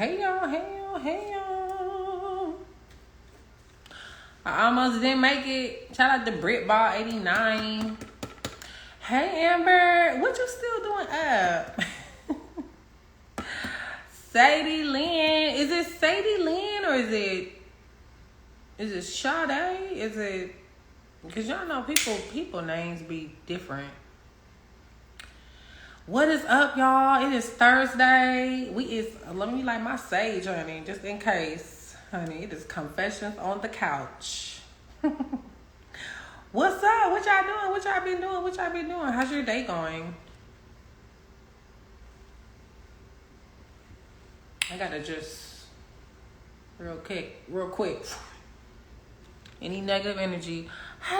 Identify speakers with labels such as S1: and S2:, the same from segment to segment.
S1: Hey y'all, hey y'all, hey y'all. I almost didn't make it. Shout out to BritBall89. Hey Amber, what you still doing up? Sadie Lynn. Is it Sadie Lynn or is it Sade? Is it, because y'all know people names be different. What is up, y'all? It is Thursday. Let me light my sage, honey, just in case. Honey, it is Confessions on the Couch. What's up? What y'all doing? What y'all been doing? What y'all been doing? How's your day going? I gotta just real quick. Any negative energy. Hey,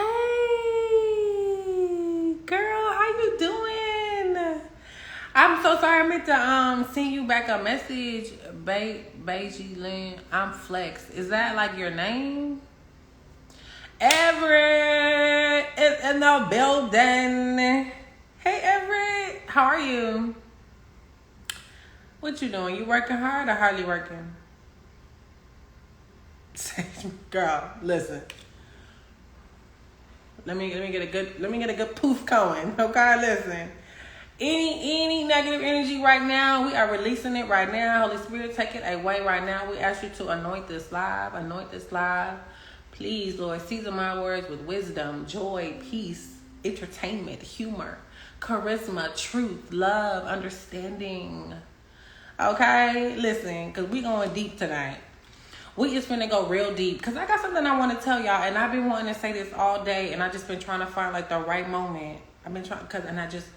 S1: girl, how you doing? I'm so sorry. I meant to send you back a message, Beiji Lynn. I'm Flex. Is that like your name? Everett is in the building. Hey Everett, how are you? What you doing? You working hard or hardly working? Girl, listen. Let me get a good poof going. Okay, listen. Any negative energy right now, we are releasing it right now. Holy Spirit, take it away right now. We ask you to anoint this live. Please, Lord, season my words with wisdom, joy, peace, entertainment, humor, charisma, truth, love, understanding. Okay? Listen, because we going deep tonight. We just finna go real deep. Because I got something I want to tell y'all. And I've been wanting to say this all day. And I just been trying to find like the right moment. And I just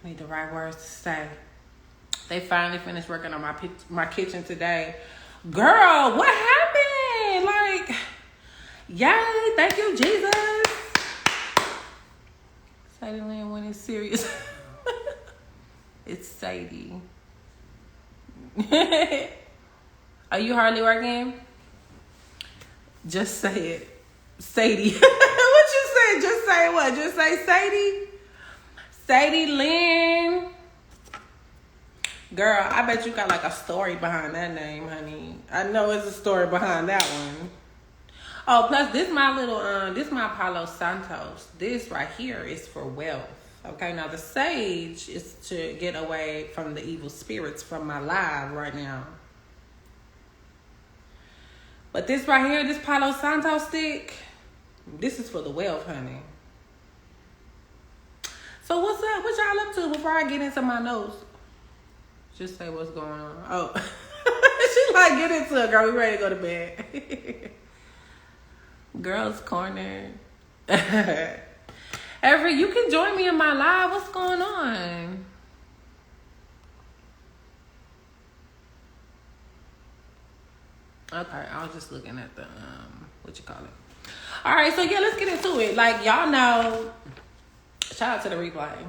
S1: need the right words to say. They finally finished working on my kitchen today. Girl, what happened? Like, yay, thank you, Jesus. Sadie Lynn, when it's serious. It's Sadie. Are you hardly working? Just say it. Sadie. What you say? Just say what? Just say Sadie? Sadie Lynn. Girl, I bet you got like a story behind that name, honey. I know it's a story behind that one. Oh, plus this my Palo Santos. This right here is for wealth. Okay, now the sage is to get away from the evil spirits from my live right now. But this right here, this Palo Santos stick, this is for the wealth, honey. So what's up? What y'all up to before I get into my notes? Just say what's going on. Oh, she like, get into it, girl. We ready to go to bed. Girls Corner. Everett, you can join me in my live. What's going on? Okay, I was just looking at the what you call it. All right, so yeah, let's get into it. Like, y'all know, shout out to the replay.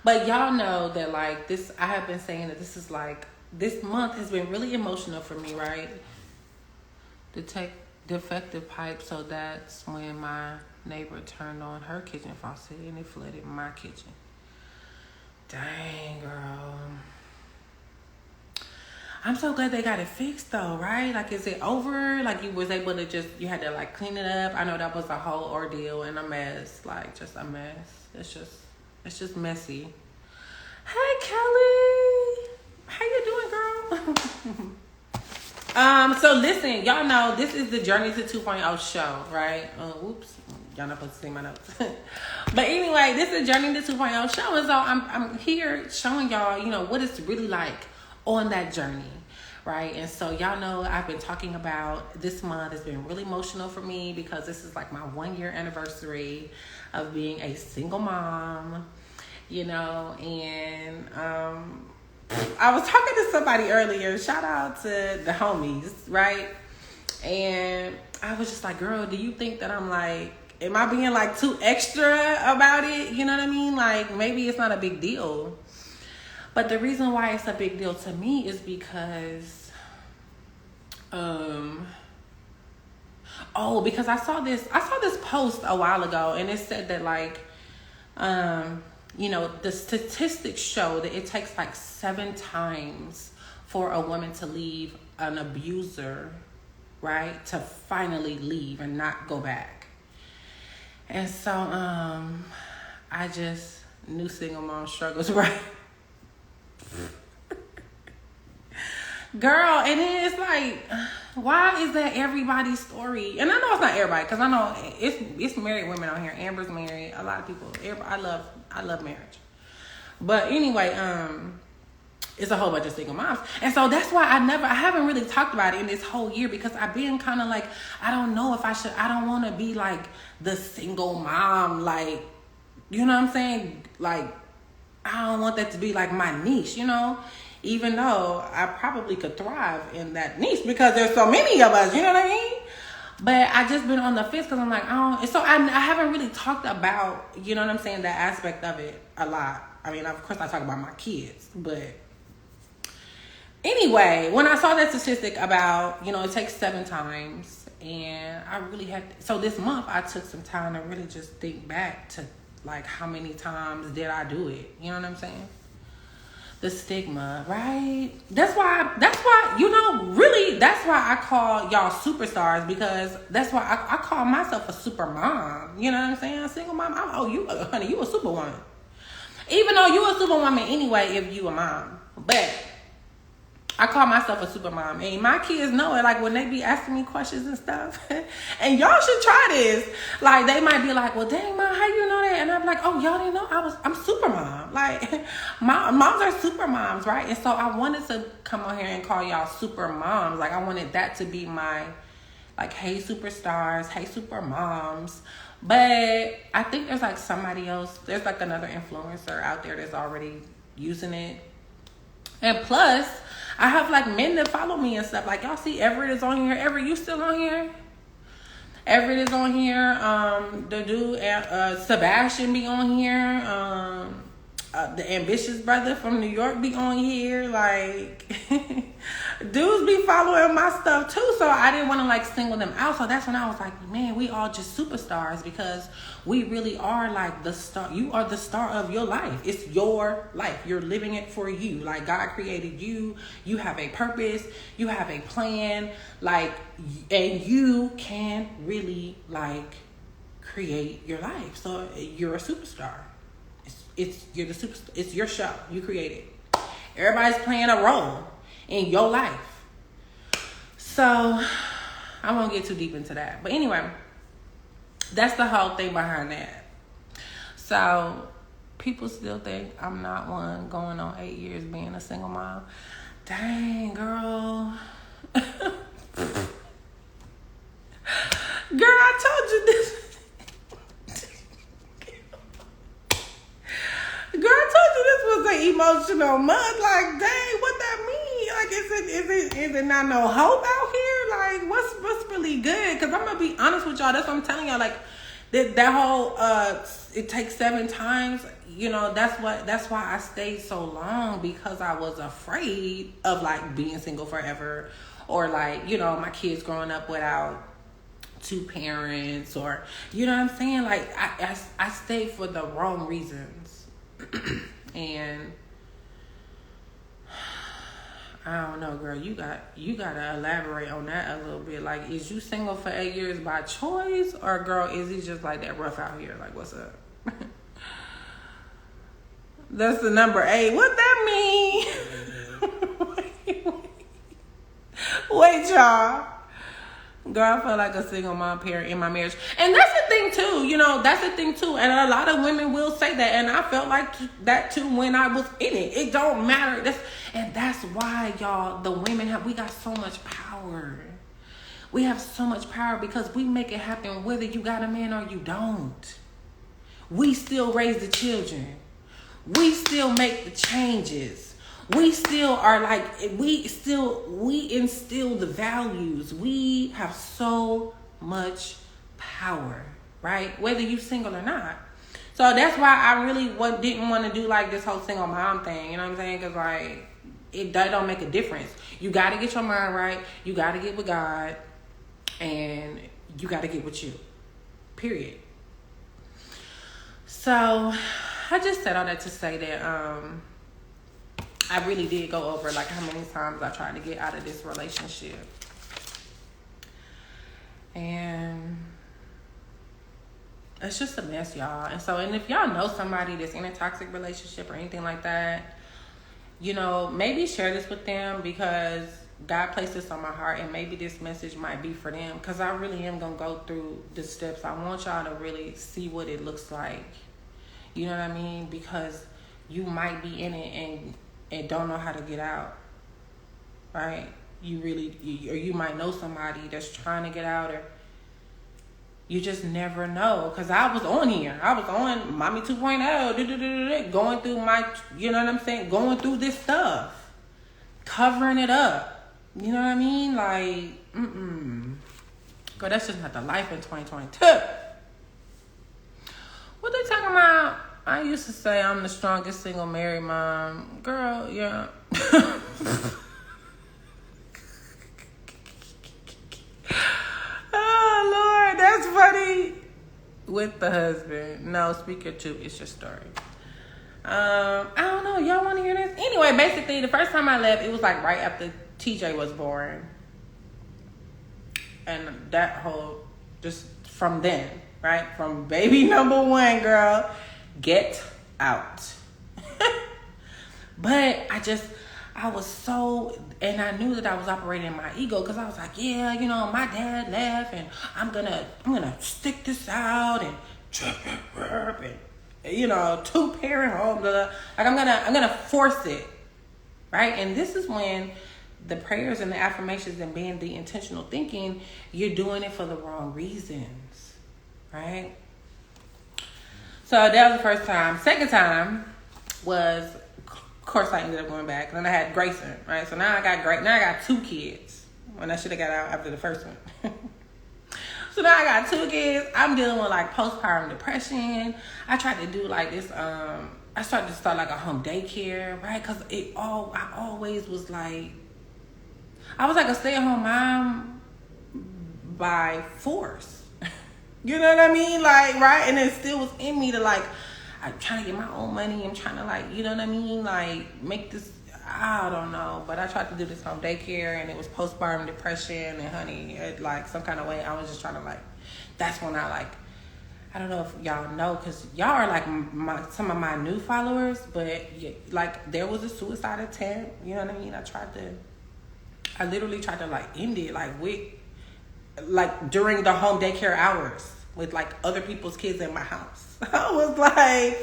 S1: But y'all know that, like, this, I have been saying that this is like, this month has been really emotional for me, right? To take defective pipe, so that's when my neighbor turned on her kitchen faucet and it flooded my kitchen. Dang, girl. I'm so glad they got it fixed though, right? Like, is it over? Like, you was able to you had to like clean it up. I know that was a whole ordeal and a mess, like just a mess. It's just messy. Hey Kelly, how you doing, girl? So listen, y'all know this is the Journey to 2.0 show, right? Oops, y'all not supposed to see my notes. But anyway, this is Journey to 2.0 show, and so I'm here showing y'all, you know, what it's really like on that journey, right? And so y'all know I've been talking about this month has been really emotional for me because this is like my 1-year anniversary of being a single mom, you know. And I was talking to somebody earlier, shout out to the homies, right? And I was just like, girl, do you think that I'm like, am I being like too extra about it? You know what I mean? Like, maybe it's not a big deal. But the reason why it's a big deal to me is because, because I saw this post a while ago, and it said that like, the statistics show that it takes like 7 times for a woman to leave an abuser, right? To finally leave and not go back. And so, I just knew single mom struggles, right? Girl, and then it's like, why is that everybody's story? And I know it's not everybody, because I know it's married women on here. Amber's married. A lot of people. I love marriage. But anyway, it's a whole bunch of single moms. And so that's why I haven't really talked about it in this whole year, because I've been kind of like, I don't know if I don't want to be like the single mom, like, you know what I'm saying? Like, I don't want that to be like my niche, even though I probably could thrive in that niche because there's so many of us, you know what I mean? But I just been on the fence because I'm like, so I haven't really talked about, you know what I'm saying, that aspect of it a lot. I mean, of course I talk about my kids, but anyway, when I saw that statistic about, it takes 7 times, and I really so this month I took some time to really just think back to like how many times did I do it, you know what I'm saying? The stigma, right? That's why, really, that's why I call y'all superstars, because that's why I call myself a super mom. You know what I'm saying? A single mom. Honey, you a superwoman. Even though you a superwoman anyway if you a mom. But I call myself a super mom. And my kids know it. Like when they be asking me questions and stuff. And y'all should try this. Like they might be like, well, dang, Mom, how you know that? And I'm like, oh, y'all didn't know? I'm super mom. Like moms are super moms, right? And so I wanted to come on here and call y'all super moms. Like I wanted that to be my, like, hey, superstars, hey, super moms. But I think there's like somebody else. There's like another influencer out there that's already using it. And plus, I have like men that follow me and stuff. Like y'all see Everett is on here. Everett, you still on here? Everett is on here. The dude, Sebastian be on here. The ambitious brother from New York be on here. Like dudes be following my stuff too. So I didn't want to like single them out. So that's when I was like, man, we all just superstars, because we really are like the star. You are the star of your life. It's your life. You're living it for you. Like God created you. You have a purpose. You have a plan. Like, and you can really like create your life. So you're a superstar. It's your show. You create it. Everybody's playing a role in your life. So I won't get too deep into that. But anyway, that's the whole thing behind that. So people still think I'm not one going on 8 years being a single mom. Dang, girl. Girl, I told you this. Girl, I told you this was an emotional month. Like, dang, what that mean? Like, is it not no hope out here? Like, what's really good? Because I'm gonna be honest with y'all. That's what I'm telling y'all. Like, that whole it takes 7 times. That's why I stayed so long, because I was afraid of like being single forever, or like my kids growing up without 2 parents, or you know what I'm saying. Like I stayed for the wrong reasons. And I don't know, girl, you gotta elaborate on that a little bit. Like, is you single for 8 years by choice, or girl, is it just like that rough out here? Like, what's up? That's the number 8. What that mean? Wait, y'all. Girl, I feel like a single mom parent in my marriage. And that's the thing too, that's the thing too. And a lot of women will say that. And I felt like that too when I was in it. It don't matter. That's why, y'all, the women we got so much power. We have so much power because we make it happen whether you got a man or you don't. We still raise the children. We still make the changes. We still are like, we instill the values. We have so much power, right? Whether you single or not. So that's why I really didn't want to do like this whole single mom thing. You know what I'm saying? Because like, that don't make a difference. You got to get your mind right. You got to get with God. And you got to get with you. Period. So I just said all that to say that I really did go over like how many times I tried to get out of this relationship. And it's just a mess, y'all. And if y'all know somebody that's in a toxic relationship or anything like that, you know, maybe share this with them, because God placed this on my heart, and maybe this message might be for them, because I really am going to go through the steps. I want y'all to really see what it looks like. You know what I mean? Because you might be in it and don't know how to get out, right? Or you might know somebody that's trying to get out, or you just never know. Because I was on here. I was on Mommy 2.0, going through my, you know what I'm saying? Going through this stuff. Covering it up. You know what I mean? Like, Girl, that's just not the life in 2022. What they talking about? I used to say I'm the strongest single married mom. Girl, yeah. Oh, Lord, that's funny. With the husband. No, speak your truth. It's your story. I don't know. Y'all want to hear this? Anyway, basically, the first time I left, it was like right after TJ was born. And that whole, just from then, right? From baby number one, girl, get out. But I was so, and I knew that I was operating in my ego, because I was like, yeah, you know, my dad left, and I'm gonna stick this out, and you know, 2-parent home, blah, blah. Like I'm gonna force it, right? And this is when the prayers and the affirmations and being the intentional thinking, you're doing it for the wrong reasons, right? So that was the first time. Second time was, of course, I ended up going back. And then I had Grayson, right? So now I got 2 kids. When I should have got out after the first one. So now I got 2 kids. I'm dealing with like postpartum depression. I tried to do like this. I started to start like a home daycare, right? Because I always was like, I was like a stay-at-home mom by force. You know what I mean? Like, right? And it still was in me to like, I'm trying to get my own money. I'm trying to like, you know what I mean? Like, make this, I don't know. But I tried to do this home daycare, and it was postpartum depression. And honey, like some kind of way, I was just trying to like, that's when I like, I don't know if y'all know, because y'all are like some of my new followers. But like, there was a suicide attempt. You know what I mean? I literally tried to like end it like during the home daycare hours with like other people's kids in my house. I was like,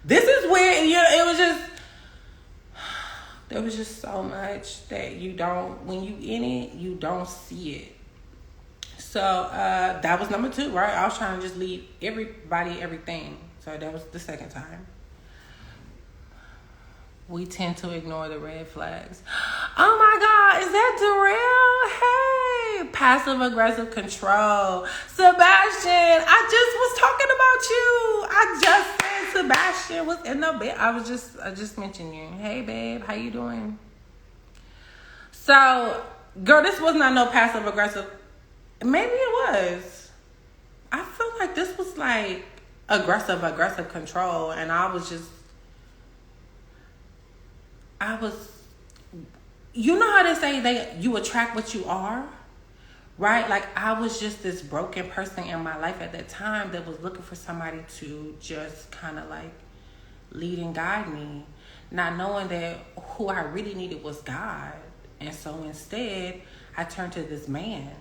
S1: this is weird. You know, there was just so much that when you in it, you don't see it. So that was number 2, right? I was trying to just leave everybody everything. So that was the second time. We tend to ignore the red flags. Oh my God, is that Darrell? Hey, passive aggressive control. Sebastian, I just said Sebastian was in the bed. I just mentioned you. Hey babe, how you doing? So, girl, this was not no passive aggressive. Maybe it was. I feel like this was like aggressive control, and you know how they say you attract what you are, right? Like, I was just this broken person in my life at that time that was looking for somebody to just kind of like lead and guide me, not knowing that who I really needed was God. And so instead, I turned to this man,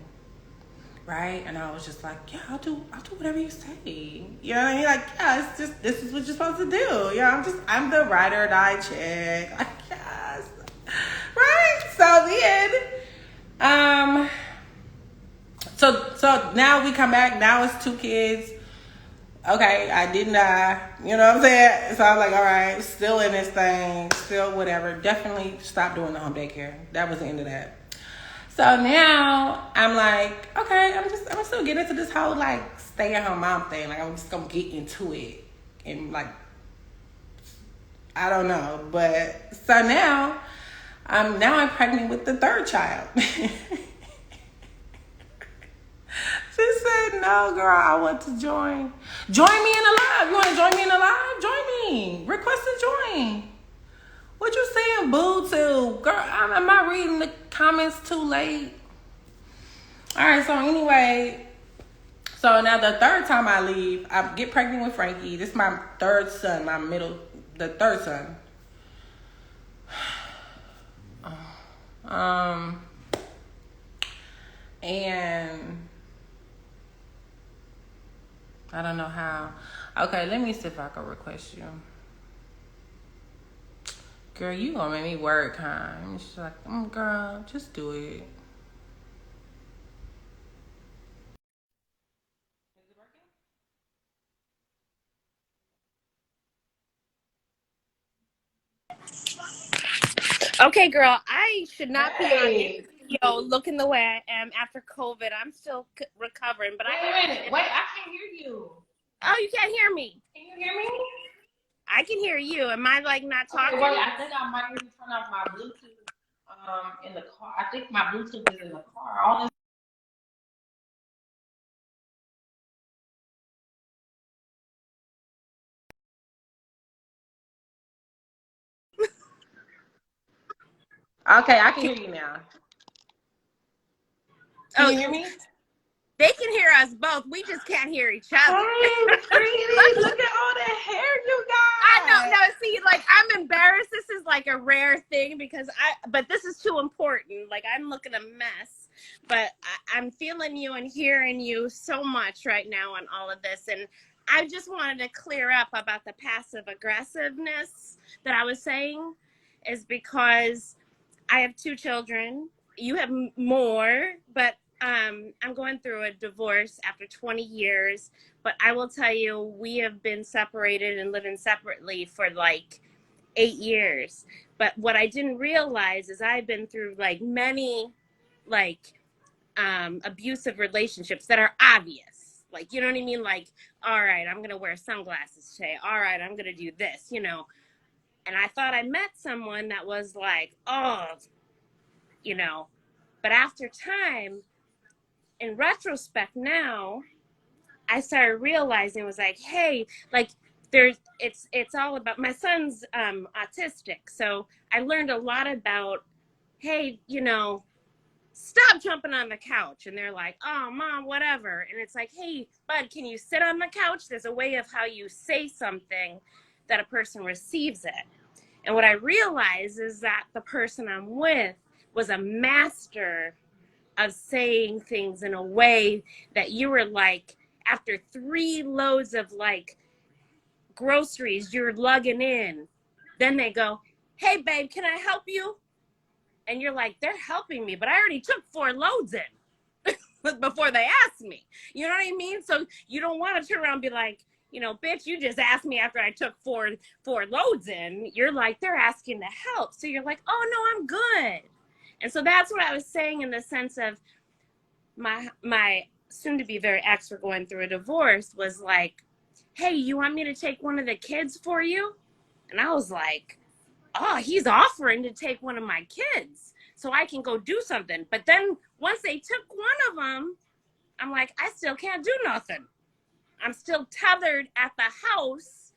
S1: right? And I was just like, yeah, I'll do whatever you say. You know what I mean? Like, yeah, it's just, this is what you're supposed to do. Yeah, I'm the ride or die chick. Like, yes. Right? So then, so now we come back. Now it's 2 kids. Okay, I didn't die. You know what I'm saying? So I'm like, all right, still in this thing, still whatever. Definitely stop doing the home daycare. That was the end of that. So now I'm like, okay, I'm still getting into this whole like stay-at-home mom thing. Like, I'm just gonna get into it, and like, I don't know, but so now I'm pregnant with the 3rd child. She said, no, girl, I want to join. Join me in the live. You want to join me in the live? Join me. Request to join. What you saying, boo, to? Girl, am I reading the comments too late? All right, so anyway, so now the third time I leave, I get pregnant with Frankie. This is my third son, the third son. And I don't know how. Okay, let me see if I can request you. Girl, you gonna make me work, huh? And she's like, girl, just do it.
S2: Okay, girl, I should not be on
S1: Hey,
S2: video looking the way I am after COVID. I'm still recovering, but
S1: wait a minute. Wait, I can't hear you.
S2: Oh, you can't hear me.
S1: Can you hear me?
S2: I can hear you. Am I like not talking?
S1: Okay, wait, I think I might need to turn off my Bluetooth in the car. I think my Bluetooth is in the car. All this. Okay, I can hear you now. Can you hear me?
S2: They can hear us both. We just can't hear each other.
S1: Hey, pretty. Look at all that hair you got.
S2: I know. No, see, like I'm embarrassed. This is like a rare thing because but this is too important. Like I'm looking a mess, but I'm feeling you and hearing you so much right now on all of this. And I just wanted to clear up about the passive aggressiveness that I was saying is because I have 2 children. You have more, but I'm going through a divorce after 20 years. But I will tell you, we have been separated and living separately for like 8 years. But what I didn't realize is I've been through like many like abusive relationships that are obvious. Like, you know what I mean? Like, all right, I'm going to wear sunglasses today. All right, I'm going to do this, you know. And I thought I met someone that was like, oh, you know. But after time, in retrospect now, I started realizing it was like, hey, like it's all about my son's autistic. So I learned a lot about, hey, you know, stop jumping on the couch. And they're like, oh, mom, whatever. And it's like, hey, bud, can you sit on the couch? There's a way of how you say something that a person receives it. And what I realized is that the person I'm with was a master of saying things in a way that you were like, after 3 loads of like groceries you're lugging in, then they go, hey babe, can I help you? And you're like, they're helping me, but I already took 4 loads in before they asked me. You know what I mean? So you don't want to turn around and be like, you know, bitch, you just asked me after I took four loads in. You're like, they're asking to help. So you're like, oh no, I'm good. And so that's what I was saying in the sense of my soon to be very ex, we're going through a divorce, was like, hey, you want me to take one of the kids for you? And I was like, oh, he's offering to take one of my kids so I can go do something. But then once they took one of them, I'm like, I still can't do nothing. I'm still tethered at the house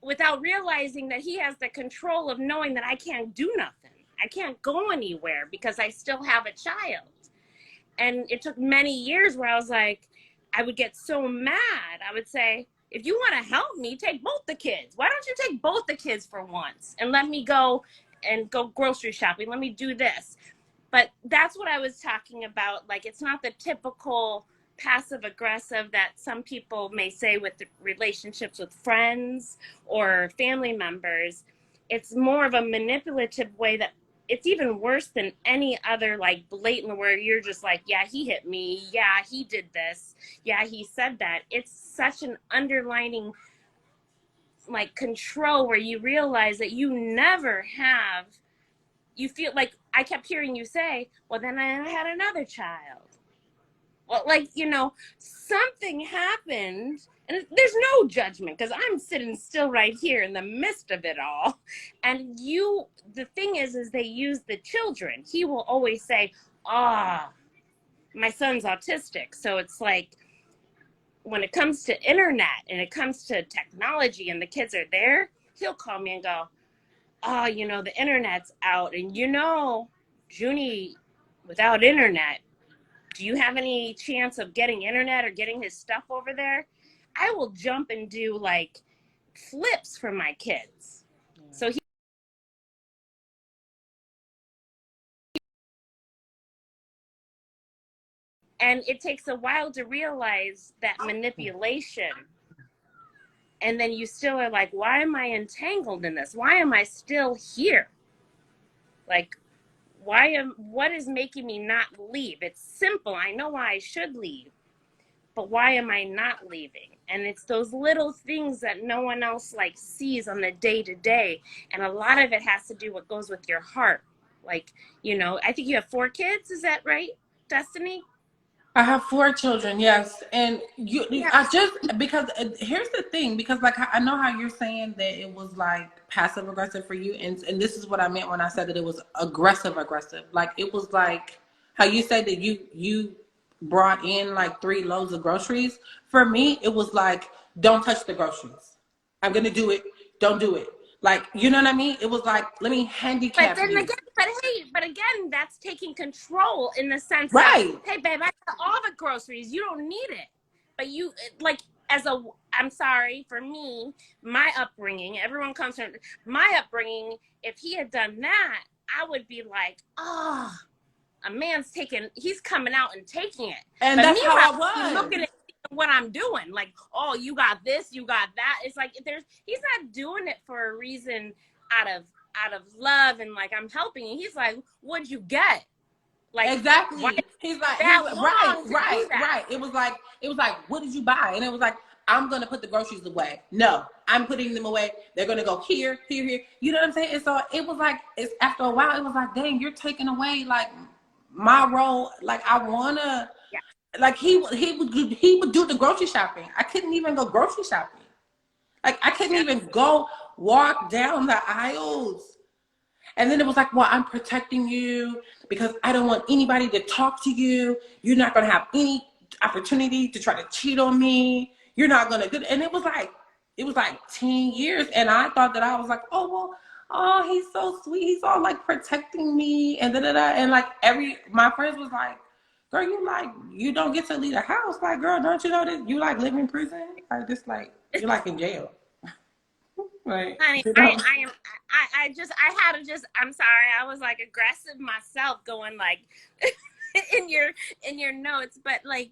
S2: without realizing that he has the control of knowing that I can't do nothing. I can't go anywhere because I still have a child. And it took many years where I was like, I would get so mad. I would say, if you want to help me, take both the kids. Why don't you take both the kids for once and let me go and go grocery shopping? Let me do this. But that's what I was talking about. Like, it's not the typical passive aggressive that some people may say with the relationships with friends or family members. It's more of a manipulative way that it's even worse than any other, like blatant, where you're just like, yeah, he hit me. Yeah, he did this. Yeah, he said that. It's such an underlining like control where you realize that you never have, you feel like I kept hearing you say, well, then I had another child. Well, like, you know, something happened, and there's no judgment because I'm sitting still right here in the midst of it all. And the thing is they use the children. He will always say, ah, my son's autistic, so it's like when it comes to internet and it comes to technology and the kids are there, he'll call me and go, oh, you know, the internet's out, and you know, Junie, without internet, do you have any chance of getting internet or getting his stuff over there? I will jump and do like flips for my kids. So he, and it takes a while to realize that manipulation. And then you still are like, why am I entangled in this? Why am I still here? Like, what is making me not leave? It's simple. I know why I should leave, but why am I not leaving? And it's those little things that no one else like sees on the day to day. And a lot of it has to do what goes with your heart. Like, you know, I think you have 4 kids. Is that right, Destiny?
S1: I have 4 children, yes, and
S2: Yeah.
S1: I just because here's the thing, because like I know how you're saying that it was like passive aggressive for you, and this is what I meant when I said that it was aggressive aggressive. Like it was like how you said that you brought in like 3 loads of groceries. For me, it was like don't touch the groceries. I'm gonna do it. Don't do it. Like you know what I mean? It was like let me
S2: But
S1: handicap
S2: then
S1: you.
S2: again, but again, that's taking control in the sense of,
S1: Right.
S2: hey, babe, I got all the groceries. You don't need it. But you, like, as a, I'm sorry, for me, my upbringing, everyone comes from my upbringing. If he had done that, I would be like, oh, a man's taking, he's coming out and taking it.
S1: And
S2: But
S1: that's how
S2: meanwhile,
S1: I
S2: he's
S1: was.
S2: looking at what I'm doing. Like, oh, you got this, you got that. It's like he's not doing it for a reason out of love and like I'm helping. And he's like, what'd you get? Like, why
S1: Exactly. He's
S2: that
S1: like, right,
S2: long to do
S1: right,
S2: that?
S1: right. It was like, what did you buy? And it was like, I'm gonna put the groceries away. No, I'm putting them away. They're gonna go here, here, here. You know what I'm saying? And so it was like, it's after a while, it was like, dang, you're taking away like my role. Like I wanna,
S2: Yeah.
S1: like he would do the grocery shopping. I couldn't even go grocery shopping. Like I couldn't
S2: Yeah.
S1: even go walk down the aisles. And then it was like, well, I'm protecting you because I don't want anybody to talk to you. You're not going to have any opportunity to try to cheat on me. You're not going to do. And it was like 10 years. And I thought that I was like, oh, well, oh, he's so sweet. He's all like protecting me and da da da. And like my friends was like, girl, you don't get to leave the house. Like, girl, don't you know that you like live in prison? Like, just like, you're like in jail. Right.
S2: Honey,
S1: You know?
S2: I had to just, I'm sorry, I was like aggressive myself going like in your notes, but like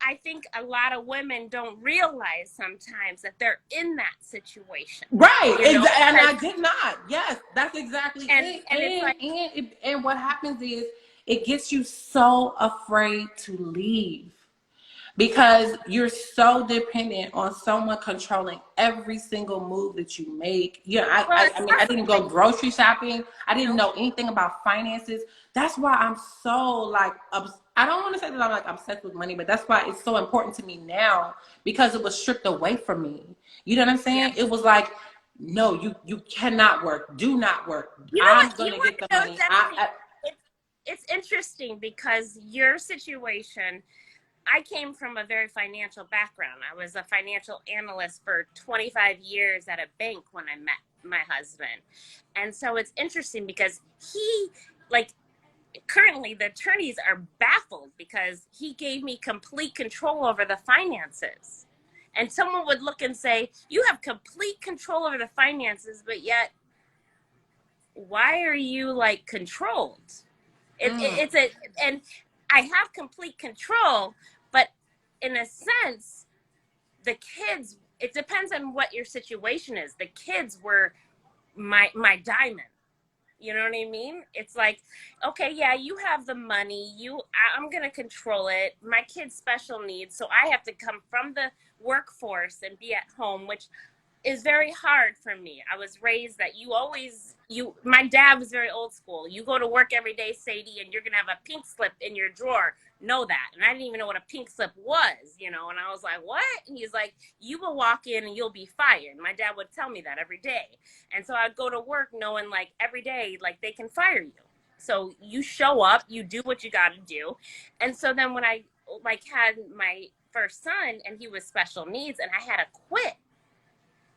S2: I think a lot of women don't realize sometimes that they're in that situation,
S1: Right,
S2: you know,
S1: and
S2: because
S1: I did not. Yes, that's exactly it.
S2: and it's like,
S1: And what happens is it gets you so afraid to leave because you're so dependent on someone controlling every single move that you make. Yeah,
S2: well,
S1: I mean, I
S2: especially
S1: didn't go grocery shopping. I
S2: you
S1: didn't
S2: know,
S1: know anything about finances. That's why I'm so like, I don't want to say that I'm like obsessed with money, but that's why it's so important to me now because it was stripped away from me. You know what I'm
S2: yeah.
S1: saying? It was like, no, you cannot work. Do not work.
S2: You know what?
S1: I'm
S2: You
S1: gonna
S2: want
S1: get
S2: to
S1: the
S2: know,
S1: money.
S2: Destiny? It's it's interesting because your situation. I came from a very financial background. I was a financial analyst for 25 years at a bank when I met my husband. And so it's interesting because he, like, currently the attorneys are baffled because he gave me complete control over the finances. And someone would look and say, you have complete control over the finances, but yet why are you like controlled?
S1: Mm,
S2: It's a, and I have complete control, but in a sense, the kids, it depends on what your situation is. The kids were my diamond. You know what I mean? It's like, okay, yeah, you have the money. I'm gonna control it. My kid's special needs, so I have to come from the workforce and be at home, which is very hard for me. I was raised that my dad was very old school. You go to work every day, Sadie, and you're going to have a pink slip in your drawer. Know that. And I didn't even know what a pink slip was, you know, and I was like, what? And he's like, you will walk in and you'll be fired. My dad would tell me that every day. And so I'd go to work knowing like every day, like they can fire you. So you show up, you do what you got to do. And so then when I like had my first son and he was special needs and I had to quit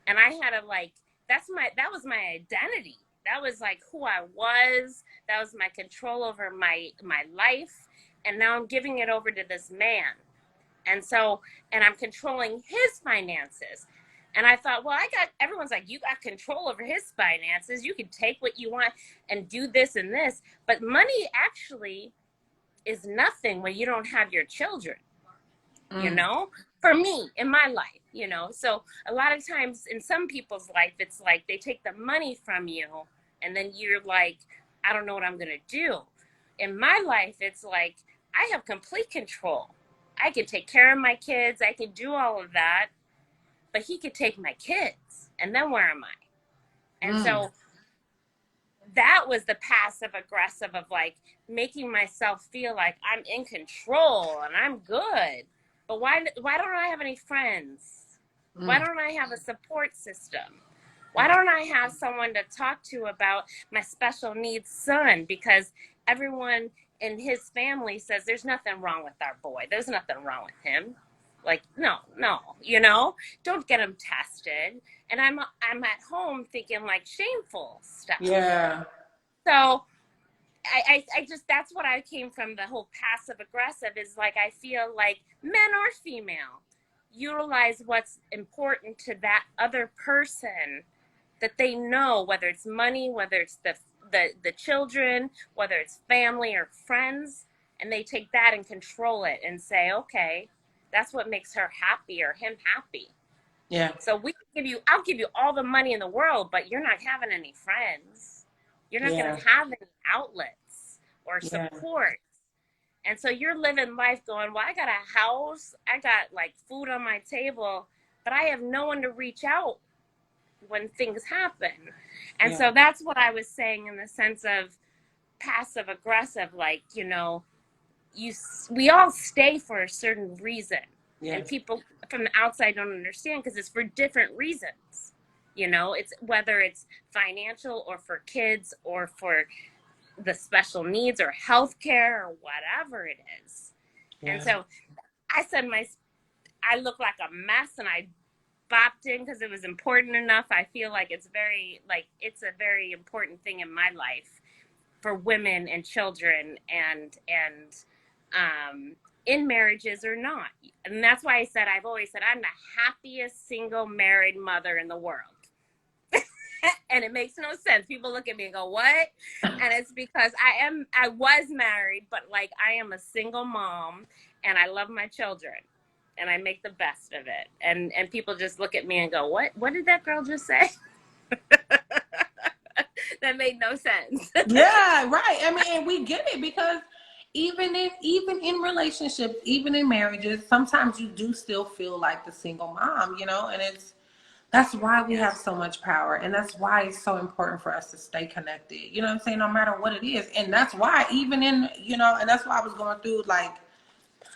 S2: and I had to like, that was my identity. That was like who I was. That was my control over my life. And now I'm giving it over to this man. And so, and I'm controlling his finances. And I thought, well, everyone's like, you got control over his finances. You can take what you want and do this and this. But money actually is nothing when you don't have your children, you know, for me in my life, you know. So a lot of times in some people's life, it's like they take the money from you and then you're like, I don't know what I'm going to do. In my life, it's like I have complete control. I can take care of my kids. I can do all of that, but he could take my kids. And then where am I? And so that was the passive aggressive of like making myself feel like I'm in control and I'm good. But why don't I have any friends? Why don't I have a support system? Why don't I have someone to talk to about my special needs son? Because everyone in his family says there's nothing wrong with our boy. There's nothing wrong with him. Like, no, you know, don't get him tested. And I'm at home thinking like shameful stuff.
S1: Yeah.
S2: So I just, that's what I came from. The whole passive aggressive is like, I feel like men or female utilize what's important to that other person that they know, whether it's money, whether it's the children, whether it's family or friends, and they take that and control it and say, okay, that's what makes her happy or him happy.
S1: Yeah.
S2: So I'll give you all the money in the world, but you're not having any friends. You're not going to have any outlets or support. And so you're living life going, well, I got a house, I got like food on my table, but I have no one to reach out when things happen. And so that's what I was saying in the sense of passive aggressive, like, you know, we all stay for a certain reason. And people from the outside don't understand because it's for different reasons. You know, it's whether it's financial or for kids or for the special needs or healthcare or whatever it is. And so I said I look like a mess and I bopped in because it was important enough. I feel like it's a very important thing in my life for women and children and in marriages or not. And that's why I said, I've always said I'm the happiest single married mother in the world. And it makes no sense. People look at me and go, what? And it's because I was married, but like I am a single mom and I love my children and I make the best of it. And people just look at me and go, what did that girl just say? That made no sense.
S1: Yeah, right. I mean, and we get it because even in relationships, even in marriages, sometimes you do still feel like the single mom, you know, and that's why we have so much power. And that's why it's so important for us to stay connected. You know what I'm saying? No matter what it is. And that's why even in, you know, and that's why I was going through like,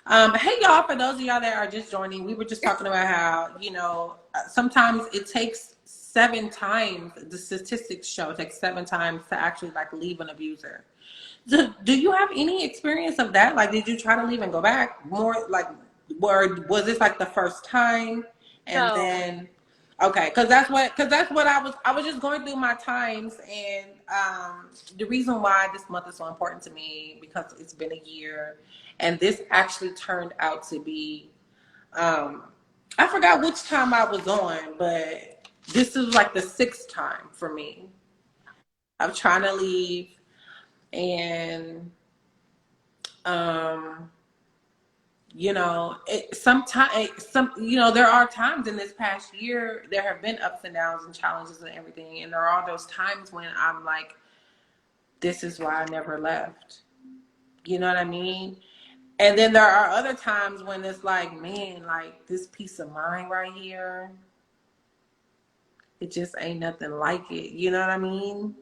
S1: hey y'all, for those of y'all that are just joining, we were just talking about how, you know, sometimes it takes 7 times, the statistics show it takes 7 times to actually like leave an abuser. Do you have any experience of that? Like, did you try to leave and go back more? Like, was this like the first time? And then, okay, because that's what I was just going through my times, and the reason why this month is so important to me because it's been a year, and this actually turned out to be, I forgot which time I was on, but this is like the 6th time for me. I'm trying to leave. And you know, you know, there are times in this past year there have been ups and downs and challenges and everything, and there are those times when I'm like, this is why I never left. You know what I mean? And then there are other times when it's like, man, like this peace of mind right here, it just ain't nothing like it. You know what I mean?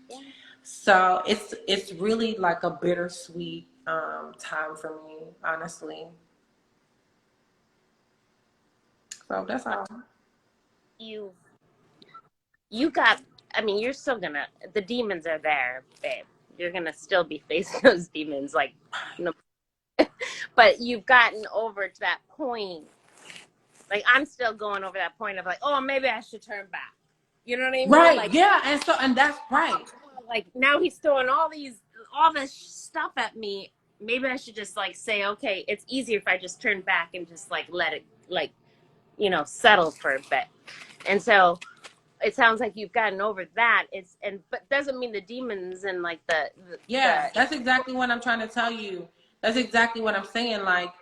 S2: Yeah.
S1: So it's really like a bittersweet time for me, honestly. So that's all.
S2: You got, I mean, you're still gonna, the demons are there, babe. You're gonna still be facing those demons, like, no. But you've gotten over to that point. Like, I'm still going over that point of like, oh, maybe I should turn back. You know what I mean?
S1: Right.
S2: Like,
S1: Yeah. And that's right.
S2: like now he's throwing all this stuff at me. Maybe I should just like say, okay, it's easier if I just turn back and just like let it, like, settle for a bit. And so it sounds like you've gotten over that. But doesn't mean the demons and like
S1: Yeah, that's exactly what I'm trying to tell you. That's exactly what I'm saying. Like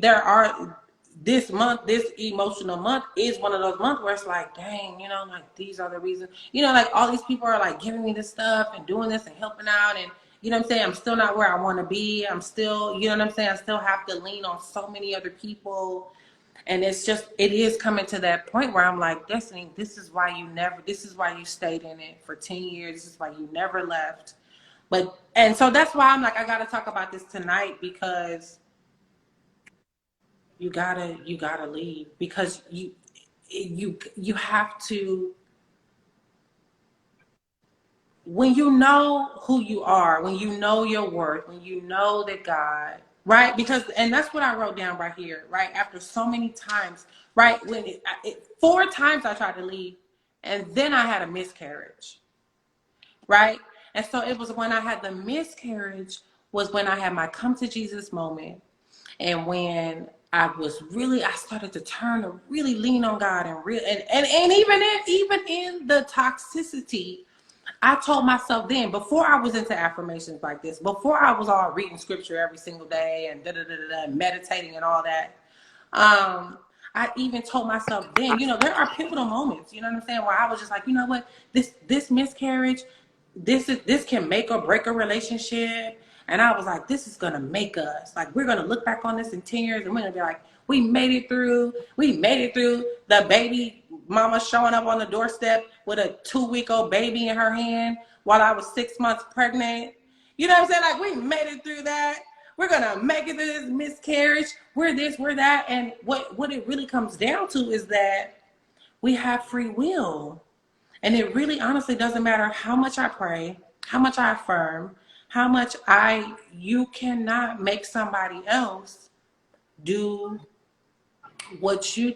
S1: there are this month, this emotional month is one of those months where it's like, dang, like these are the reasons. Like all these people are like giving me this stuff and doing this and helping out, and you know what I'm saying. I'm still not where I want to be. I'm still, you know what I'm saying. I still have to lean on so many other people, and it is coming to that point where I'm like, Destiny, this is why you stayed in it for 10 years. This is why you never left. And so that's why I'm like, I gotta talk about this tonight, because you gotta leave, because you have to, when you know who you are, when you know your worth, when you know that God, right? And that's what I wrote down right here, right? After so many times, right? When 4 times I tried to leave, and then I had a miscarriage, right? And so it was when I had the miscarriage was when I had my come to Jesus moment. And when I started to turn and really lean on God and even in the toxicity, I told myself then, before I was into affirmations like this, before I was all reading scripture every single day and meditating and all that, I even told myself then, there are pivotal moments, you know what I'm saying, where I was just like, you know what, this miscarriage, this can make or break a relationship. And I was like, this is gonna make us, like, we're gonna look back on this in 10 years and we're gonna be like, we made it through the baby mama showing up on the doorstep with a 2-week-old baby in her hand while I was 6 months pregnant. You know what I'm saying? Like, we made it through that. We're gonna make it through this miscarriage. We're this, we're that. And what it really comes down to is that we have free will. And it really honestly doesn't matter how much I pray, how much I affirm, you cannot make somebody else do you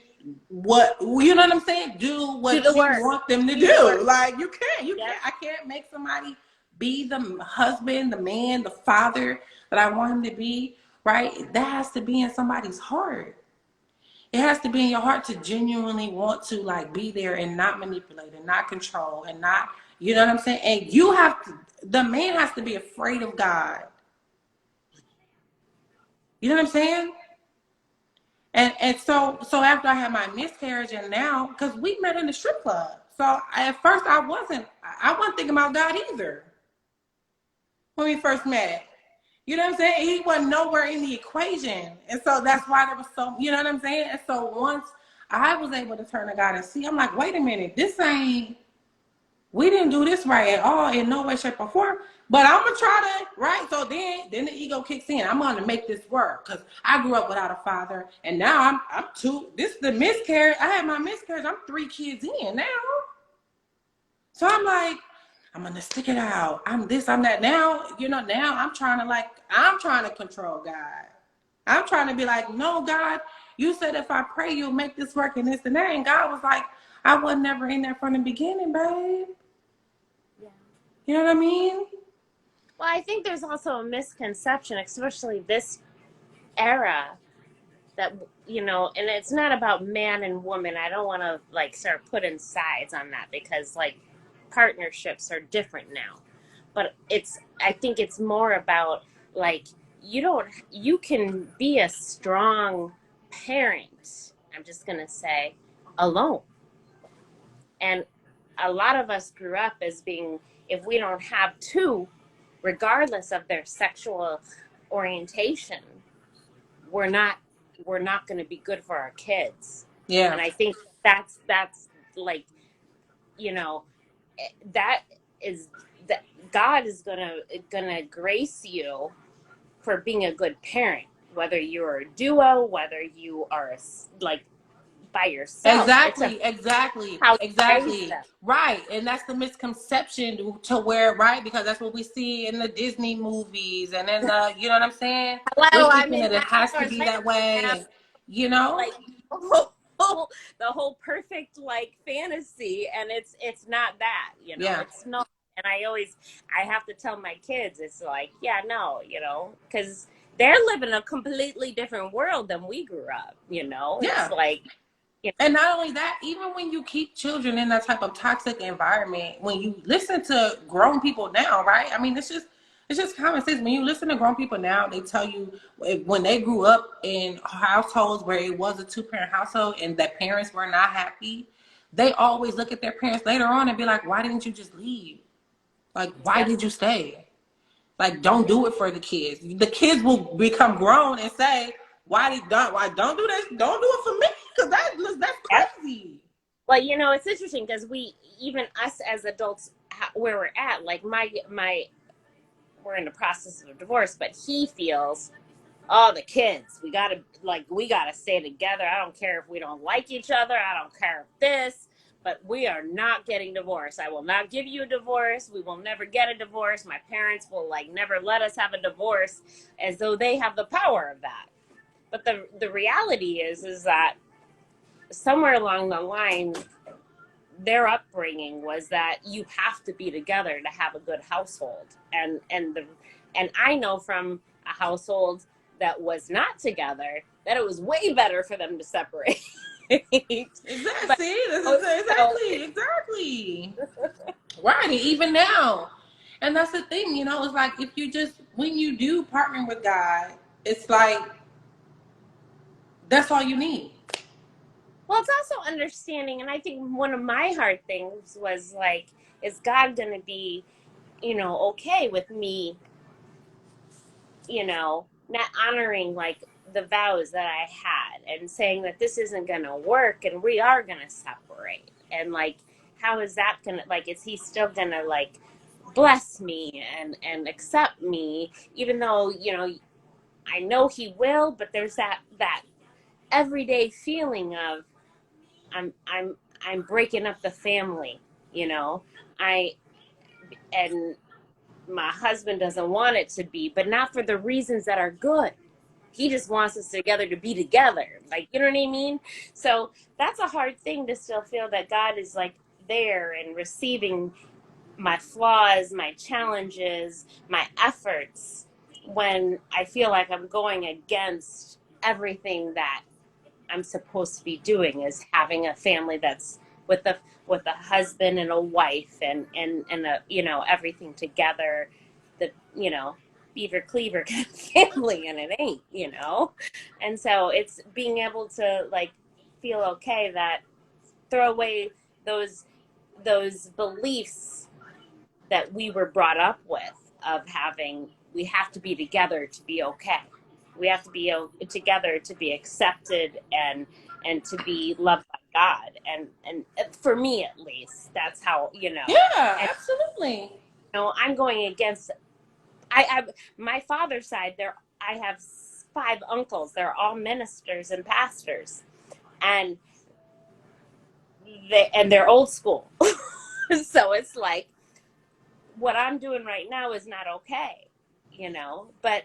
S1: know what I'm saying? Do what you want them to do. Like, you can't. I can't make somebody be the husband, the man, the father that I want him to be, right? That has to be in somebody's heart. It has to be in your heart to genuinely want to, like, be there and not manipulate and not control and not, you know what I'm saying? And the man has to be afraid of God. You know what I'm saying? And so after I had my miscarriage, and now, because we met in the strip club. So at first I wasn't thinking about God either when we first met. You know what I'm saying? He wasn't nowhere in the equation. And so that's why there was so, you know what I'm saying? And so once I was able to turn to God and see, I'm like, wait a minute, we didn't do this right at all, in no way, shape, or form. But I'm gonna try to, right? So then the ego kicks in. I'm gonna make this work, because I grew up without a father, and now I'm two. This is the miscarriage. I had my miscarriage. I'm 3 kids in now. So I'm like, I'm gonna stick it out. I'm this, I'm that. Now, now I'm trying to control God. I'm trying to be like, no, God, you said if I pray, you'll make this work and this and that. And God was like, I was never in there from the beginning, babe.
S2: Yeah.
S1: You know what I mean?
S2: Well, I think there's also a misconception, especially this era, that, and it's not about man and woman. I don't want to like start putting sides on that, because like partnerships are different now. But I think it's more about like you can be a strong parent, I'm just going to say, alone. And a lot of us grew up as being, if we don't have two, regardless of their sexual orientation, we're not going to be good for our kids.
S1: Yeah.
S2: And I think that's like, that is that God is gonna grace you for being a good parent, whether you're a duo, whether you are like by yourself. It's a how you raise
S1: Exactly.
S2: them.
S1: Right. And that's the misconception to where, right? Because that's what we see in the Disney movies and in the, you know what I'm saying? We're
S2: Hello, I'm
S1: thinking
S2: in
S1: that it
S2: my
S1: has to be
S2: Orlando
S1: that way.
S2: now.
S1: And, you know?
S2: Like the whole perfect like fantasy, and it's not that,
S1: Yeah.
S2: it's not. And I have to tell my kids, it's like, yeah, no, because they're living a completely different world than we grew up. It's
S1: Yeah.
S2: like,
S1: And not only that, even when you keep children in that type of toxic environment, when you listen to grown people now, right? I mean, it's just common sense. When you listen to grown people now, they tell you when they grew up in households where it was a two-parent household and that parents were not happy, they always look at their parents later on and be like, "Why didn't you just leave? Like, why
S2: yep,
S1: did you stay? Like, don't do it for the kids." The kids will become grown and say, why don't do this? Don't do it for me, because that's
S2: yep.
S1: crazy."
S2: Well, it's interesting because even us as adults, where we're at, like my we're in the process of divorce, but he feels, oh, the kids, we gotta stay together. I don't care if we don't like each other. I don't care if this, but we are not getting divorced. I will not give you a divorce. We will never get a divorce. My parents will never let us have a divorce, as though they have the power of that. But the reality is that somewhere along the line, their upbringing was that you have to be together to have a good household. And I know from a household that was not together that it was way better for them to separate.
S1: Exactly.
S2: But
S1: See,
S2: so
S1: exactly. Right. And even now, and that's the thing, it's like if you just when you do partner with God, it's like that's all you need.
S2: well, it's also understanding. And I think one of my hard things was like, is God going to be, okay with me, not honoring like the vows that I had, and saying that this isn't going to work and we are going to separate? And like, how is that going to, like, is he still going to like bless me and accept me, even though, I know he will, but there's that everyday feeling of I'm I'm I'm breaking up the family, I and my husband doesn't want it to be, but not for the reasons that are good. He just wants us together to be together. Like, you know what I mean? So that's a hard thing, to still feel that God is like there and receiving my flaws, my challenges, my efforts, when I feel like I'm going against everything that I'm supposed to be doing, is having a family that's with a husband and a wife, and a, everything together, the, beaver cleaver kind of family, and it ain't, and so it's being able to like feel okay, that throw away those beliefs that we were brought up with, of having, we have to be together to be okay. We have to be together to be accepted, and to be loved by God. And for me, at least, that's how,
S1: Yeah,
S2: and
S1: absolutely.
S2: I'm going against, I my father's side there, I have 5 uncles. They're all ministers and pastors, and they're old school. So it's like, what I'm doing right now is not okay, but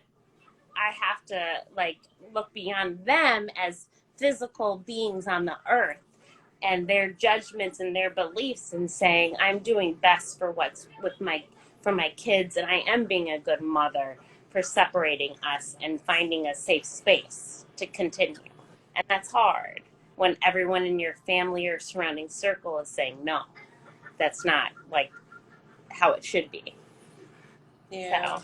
S2: I have to like look beyond them as physical beings on the earth, and their judgments and their beliefs, and saying I'm doing best for what's for my kids, and I am being a good mother for separating us and finding a safe space to continue. And that's hard when everyone in your family or surrounding circle is saying no, that's not like how it should be.
S1: Yeah.
S2: So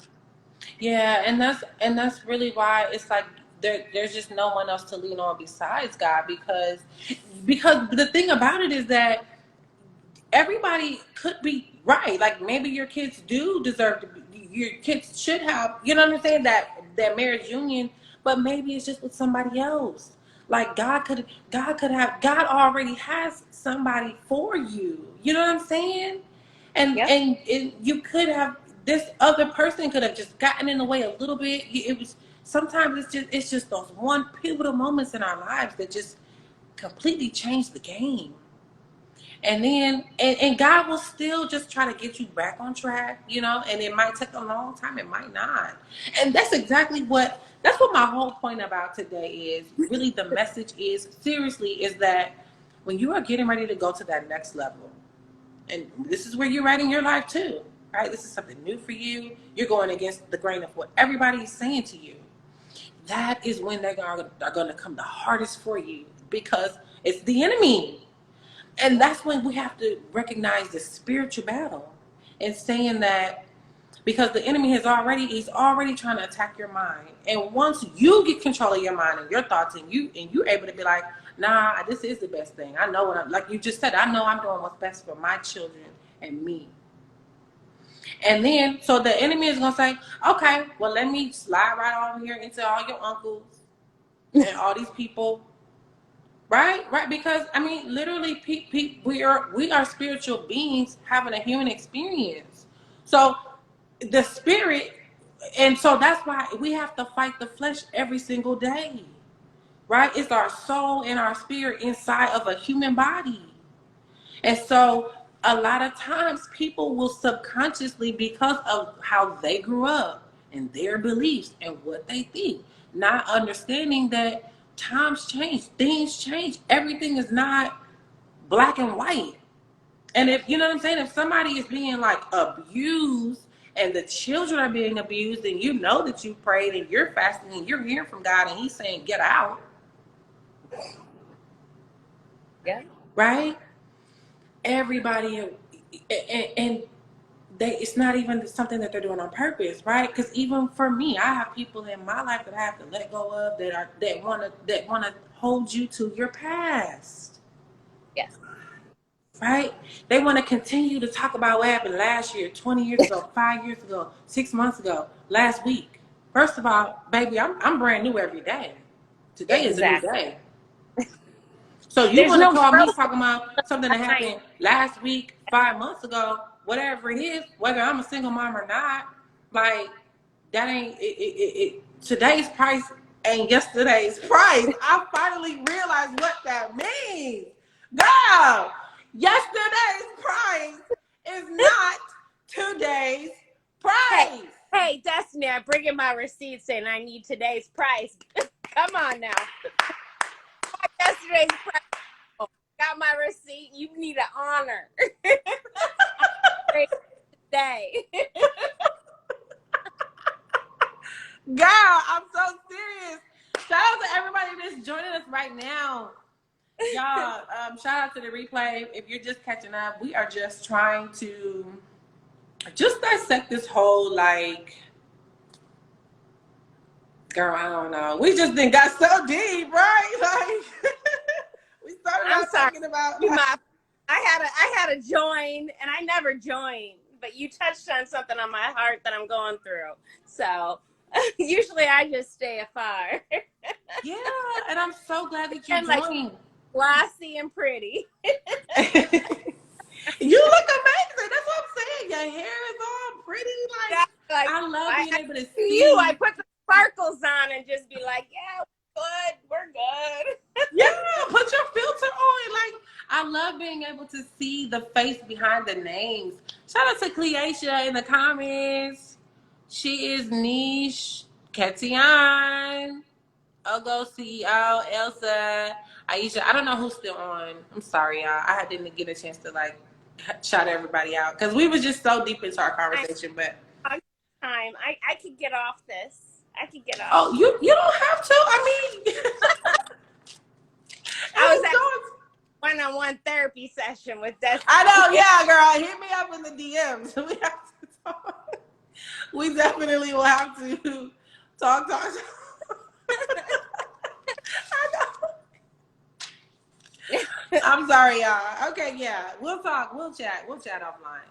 S1: Yeah, and that's really why it's like there's just no one else to lean on besides God, because the thing about it is that everybody could be right. Like maybe your kids do deserve to be, your kids should have, understand that marriage union, but maybe it's just with somebody else. Like God already has somebody for you. You know what I'm saying? And
S2: yep.
S1: and, and you could have, this other person could have just gotten in the way a little bit. It was sometimes it's just those one pivotal moments in our lives that just completely change the game. And then, and God will still just try to get you back on track, you know, and it might take a long time, it might not. And that's what my whole point about today is. Really, the message is, seriously, is that when you are getting ready to go to that next level, and this is where you're at in your life too, right? This is something new for you. You're going against the grain of what everybody is saying to you. That is when they are going to come the hardest for you, because it's the enemy. And that's when we have to recognize the spiritual battle and saying that, because the enemy he's already trying to attack your mind. And once you get control of your mind and your thoughts, and you're able to be like, nah, this is the best thing. I know what I'm, like you just said, I know I'm doing what's best for my children and me. And then, so the enemy is going to say, okay, well, let me slide right over here into all your uncles and all these people. Right. Because, I mean, literally, we are spiritual beings having a human experience. So the spirit, and so that's why we have to fight the flesh every single day. Right. It's our soul and our spirit inside of a human body. And so a lot of times people will subconsciously, because of how they grew up and their beliefs and what they think, not understanding that times change, things change, everything is not black and white. And if, you know what I'm saying, if somebody is being like abused and the children are being abused, and you know that you prayed and you're fasting and you're hearing from God and he's saying, get out.
S2: Yeah.
S1: Right? Everybody, and it's not even something that they're doing on purpose, right? Because even for me, I have people in my life that I have to let go of, that want to hold you to your past.
S2: Yes.
S1: Right? They want to continue to talk about what happened last year, 20 years ago, 5 years ago, 6 months ago, last week. First of all, baby, I'm brand new every day. Today is a new day. So you want to call me talking about something that happened last week, 5 months ago, whatever it is, whether I'm a single mom or not, like, that ain't it. Today's price ain't yesterday's price. I finally realized what that means. Girl, yesterday's price is not today's price.
S2: Hey, Destiny, I'm bringing my receipt saying I need today's price. Come on now. Yesterday's price. Got my receipt. You need to honor. Today.
S1: Girl, I'm so serious. Shout out to everybody that's joining us right now. Y'all, shout out to the replay. If you're just catching up, we are just trying to just dissect this whole, like, girl, I don't know. We just got so deep, right? Like, we started out talking about.
S2: I had to join, and I never joined, but you touched on something on my heart that I'm going through. So usually I just stay afar.
S1: Yeah, and I'm so glad that you joined.
S2: Glossy and pretty.
S1: You look amazing. That's what I'm saying. Your hair is all pretty. Like I love being able to see
S2: you. I put the sparkles on and just be like, yeah, we're good.
S1: Yeah, put your filter on. Like, I love being able to see the face behind the names. Shout out to Cleatia in the comments. She is Niche, Ketian, Ogo CEO, Elsa, Aisha. I don't know who's still on. I'm sorry, y'all. I didn't get a chance to like shout everybody out because we was just so deep into our conversation. But
S2: time, I could get off this. I could get off.
S1: Oh, you don't have to. I mean,
S2: I was at one-on-one therapy session with Destiny.
S1: I know, yeah, girl. Hit me up in the DMs. We have to talk. We definitely will have to talk. I know. I'm sorry, y'all. Okay, yeah. We'll talk. We'll chat offline.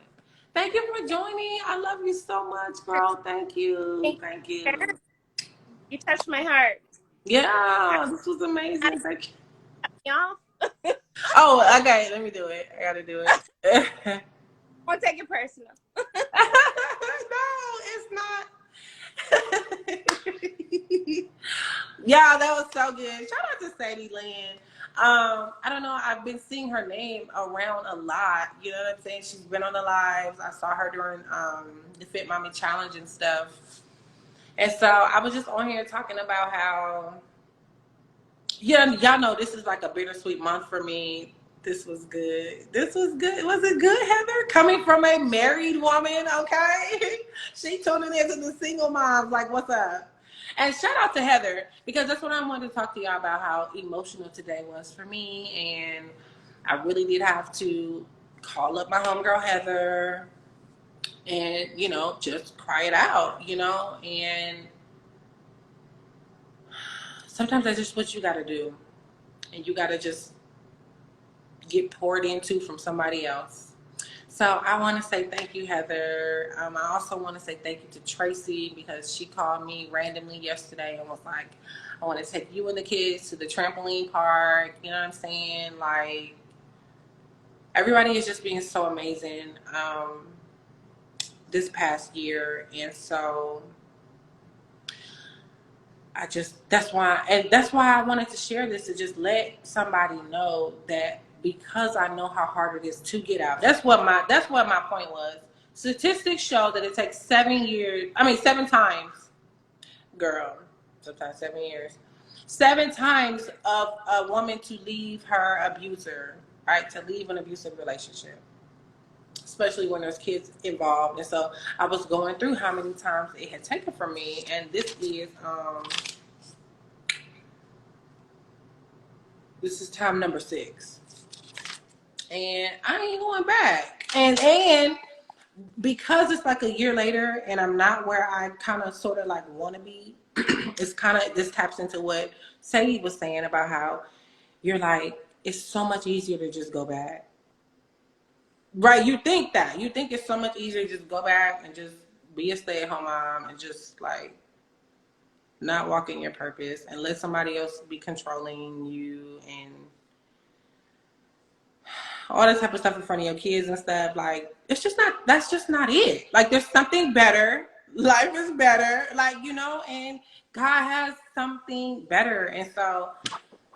S1: Thank you for joining. I love you so much, girl. Thank you. Thank you.
S2: You touched my heart.
S1: Yeah, this was amazing. Thank you.
S2: Y'all.
S1: Oh, okay. Let me do it. I gotta do it.
S2: Don't take it personal.
S1: No, it's not. Yeah, that was so good. Shout out to Sadie Lynn. I don't know. I've been seeing her name around a lot. You know what I'm saying? She's been on the lives. I saw her during the Fit Mommy Challenge and stuff. And so I was just on here talking about how, yeah, y'all know this is like a bittersweet month for me. This was good. This was good. Was it good, Heather? Coming from a married woman, okay? She tuning into the single moms. Like, what's up? And shout out to Heather, because that's what I wanted to talk to y'all about, how emotional today was for me. And I really did have to call up my homegirl Heather and, you know, just cry it out, you know? And sometimes that's just what you got to do. And you got to just get poured into from somebody else. So I want to say thank you, Heather. I also want to say thank you to Tracy, because she called me randomly yesterday and was like, I want to take you and the kids to the trampoline park. You know what I'm saying? Like, everybody is just being so amazing this past year. And so that's why I wanted to share this, to just let somebody know that, because I know how hard it is to get out. That's what my point was. Statistics show that it takes 7 times, girl, sometimes 7 years, 7 times of a woman to leave her abuser, right? To leave an abusive relationship, especially when there's kids involved. And so I was going through how many times it had taken from me, and this is time number 6. And I ain't going back. And because it's like a year later and I'm not where I kind of sort of like want to be, it's kind of, this taps into what Sadie was saying about how you're like, it's so much easier to just go back. Right? You think it's so much easier to just go back and just be a stay-at-home mom and just like not walk in your purpose and let somebody else be controlling you and all that type of stuff in front of your kids and stuff. Like, that's just not it. Like, there's something better. Life is better. Like, you know, and God has something better. And so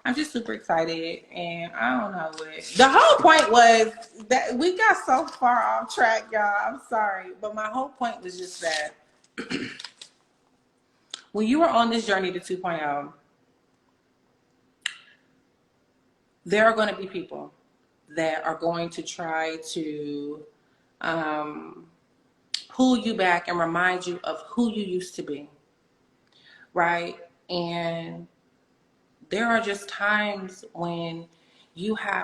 S1: I'm just super excited. And I don't know what. The whole point was that we got so far off track, y'all. I'm sorry. But my whole point was just that when you are on this journey to 2.0, there are going to be people that are going to try to pull you back and remind you of who you used to be, right? And there are just times when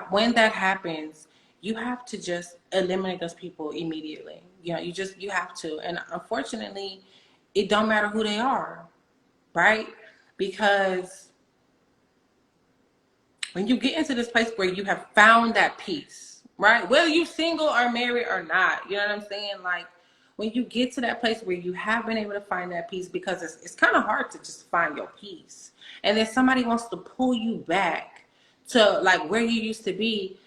S1: when that happens, you have to just eliminate those people immediately. You know, you have to. And unfortunately, it don't matter who they are, right? Because when you get into this place where you have found that peace, right? Whether you single or married or not, you know what I'm saying? Like, when you get to that place where you have been able to find that peace, because it's kind of hard to just find your peace. And then somebody wants to pull you back to like where you used to be.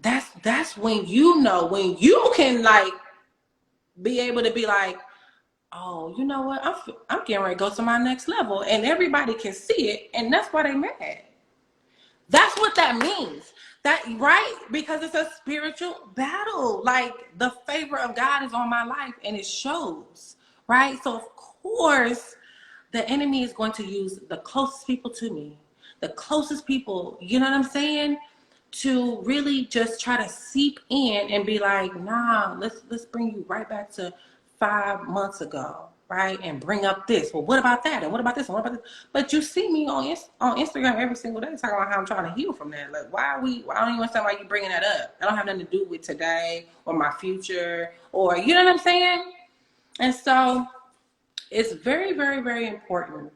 S1: That's when you know, when you can like be able to be like, oh, you know what? I'm getting ready to go to my next level, and everybody can see it, and that's why they mad. That's what that means. That, right? Because it's a spiritual battle. Like, the favor of God is on my life and it shows, right? So of course the enemy is going to use the closest people to me, the closest people, you know what I'm saying? To really just try to seep in and be like, nah, let's bring you right back to 5 months ago, right? And bring up this. Well, what about that? And what about this? And what about this? But you see me on Instagram every single day talking about how I'm trying to heal from that. Like, I don't even understand why you bringing that up. I don't have nothing to do with today or my future, or, you know what I'm saying? And so it's very, very, very important,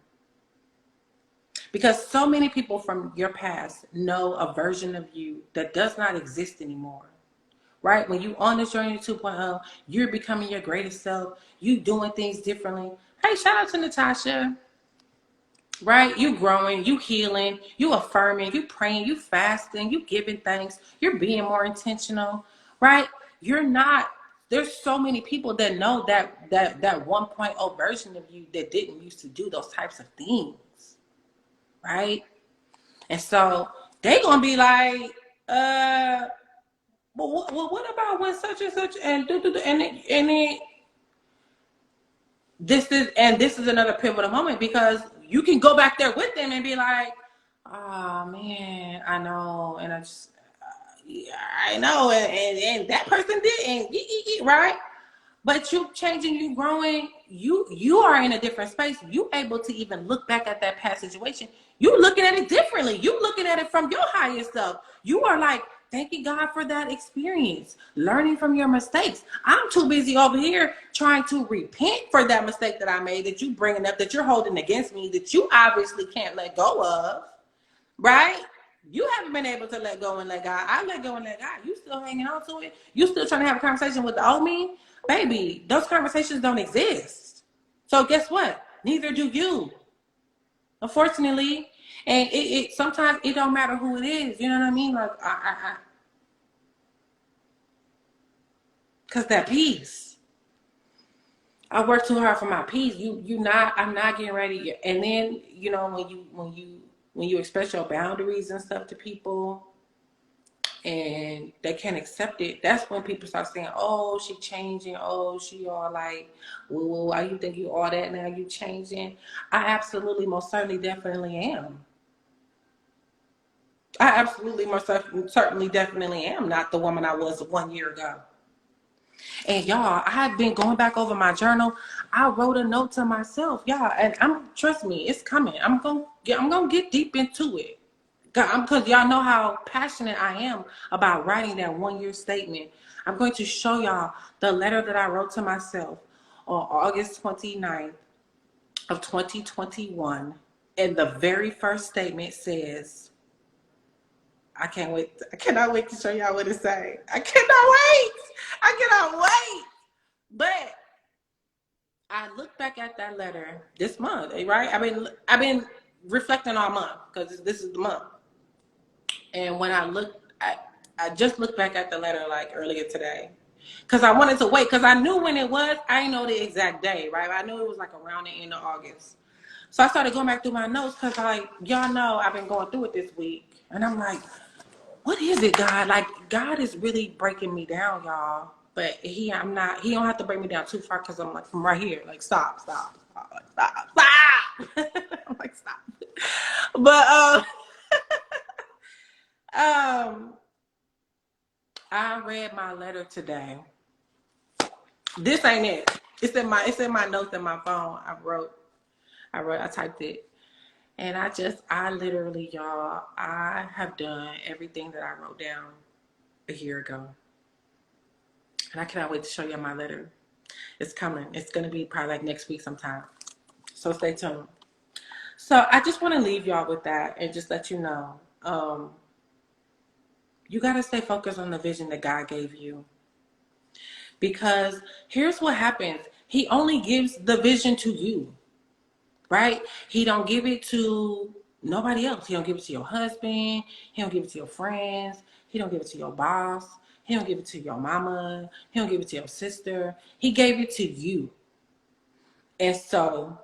S1: because so many people from your past know a version of you that does not exist anymore. Right? When you on this journey to 2.0, you're becoming your greatest self. You doing things differently. Hey, shout out to Natasha. Right? You growing, you healing, you affirming, you praying, you fasting, you giving thanks. You're being more intentional. Right? You're not there's so many people that know that 1.0 version of you that didn't used to do those types of things, right? And so they gonna be like, well, what about when such and such and this is another pivotal moment, because you can go back there with them and be like, oh man, I know, and yeah, I know, and that person did, and right? But you changing, you growing, you are in a different space. You able to even look back at that past situation. You looking at it differently. You looking at it from your highest self. You are like, thanking God for that experience, learning from your mistakes. I'm too busy over here trying to repent for that mistake that I made, that you bringing up, that you're holding against me, that you obviously can't let go of, right? You haven't been able to let go and let God. I let go and let God. You still hanging on to it. You still trying to have a conversation with the old me. Baby, those conversations don't exist. So guess what? Neither do you. Unfortunately. And it sometimes it don't matter who it is. You know what I mean? Like cause that peace. I work too hard for my peace. I'm not getting ready. And then, you know, when you express your boundaries and stuff to people and they can't accept it, that's when people start saying, oh, she changing, oh, she all like, well, why you think you all that now, you changing? I absolutely, most certainly, definitely am. I absolutely, most certainly, definitely am not the woman I was 1 year ago. And y'all, I've been going back over my journal. I wrote a note to myself, y'all, and trust me, it's coming. I'm gonna get deep into it. Because y'all know how passionate I am about writing that 1 year statement. I'm going to show y'all the letter that I wrote to myself on August 29th of 2021. And the very first statement says, I can't wait. I cannot wait to show y'all what it says. I cannot wait. I cannot wait. But I look back at that letter this month, right? I've been reflecting all month because this is the month. And when I just looked back at the letter like earlier today, because I wanted to wait, because I knew when it was. I didn't know the exact day, right? I knew it was like around the end of August. So I started going back through my notes because, like, y'all know I've been going through it this week, and I'm like, what is it, God? Like, God is really breaking me down, y'all. But he don't have to break me down too far, because I'm like, from right here, like, stop. I'm like, stop. But I read my letter today. This ain't it. It's in my notes in my phone. I typed it. And I literally, y'all, I have done everything that I wrote down a year ago. And I cannot wait to show you my letter. It's coming. It's going to be probably like next week sometime. So stay tuned. So I just want to leave y'all with that and just let you know, you got to stay focused on the vision that God gave you. Because here's what happens. He only gives the vision to you, right? He don't give it to nobody else. He don't give it to your husband. He don't give it to your friends. He don't give it to your boss. He don't give it to your mama. He don't give it to your sister. He gave it to you. And so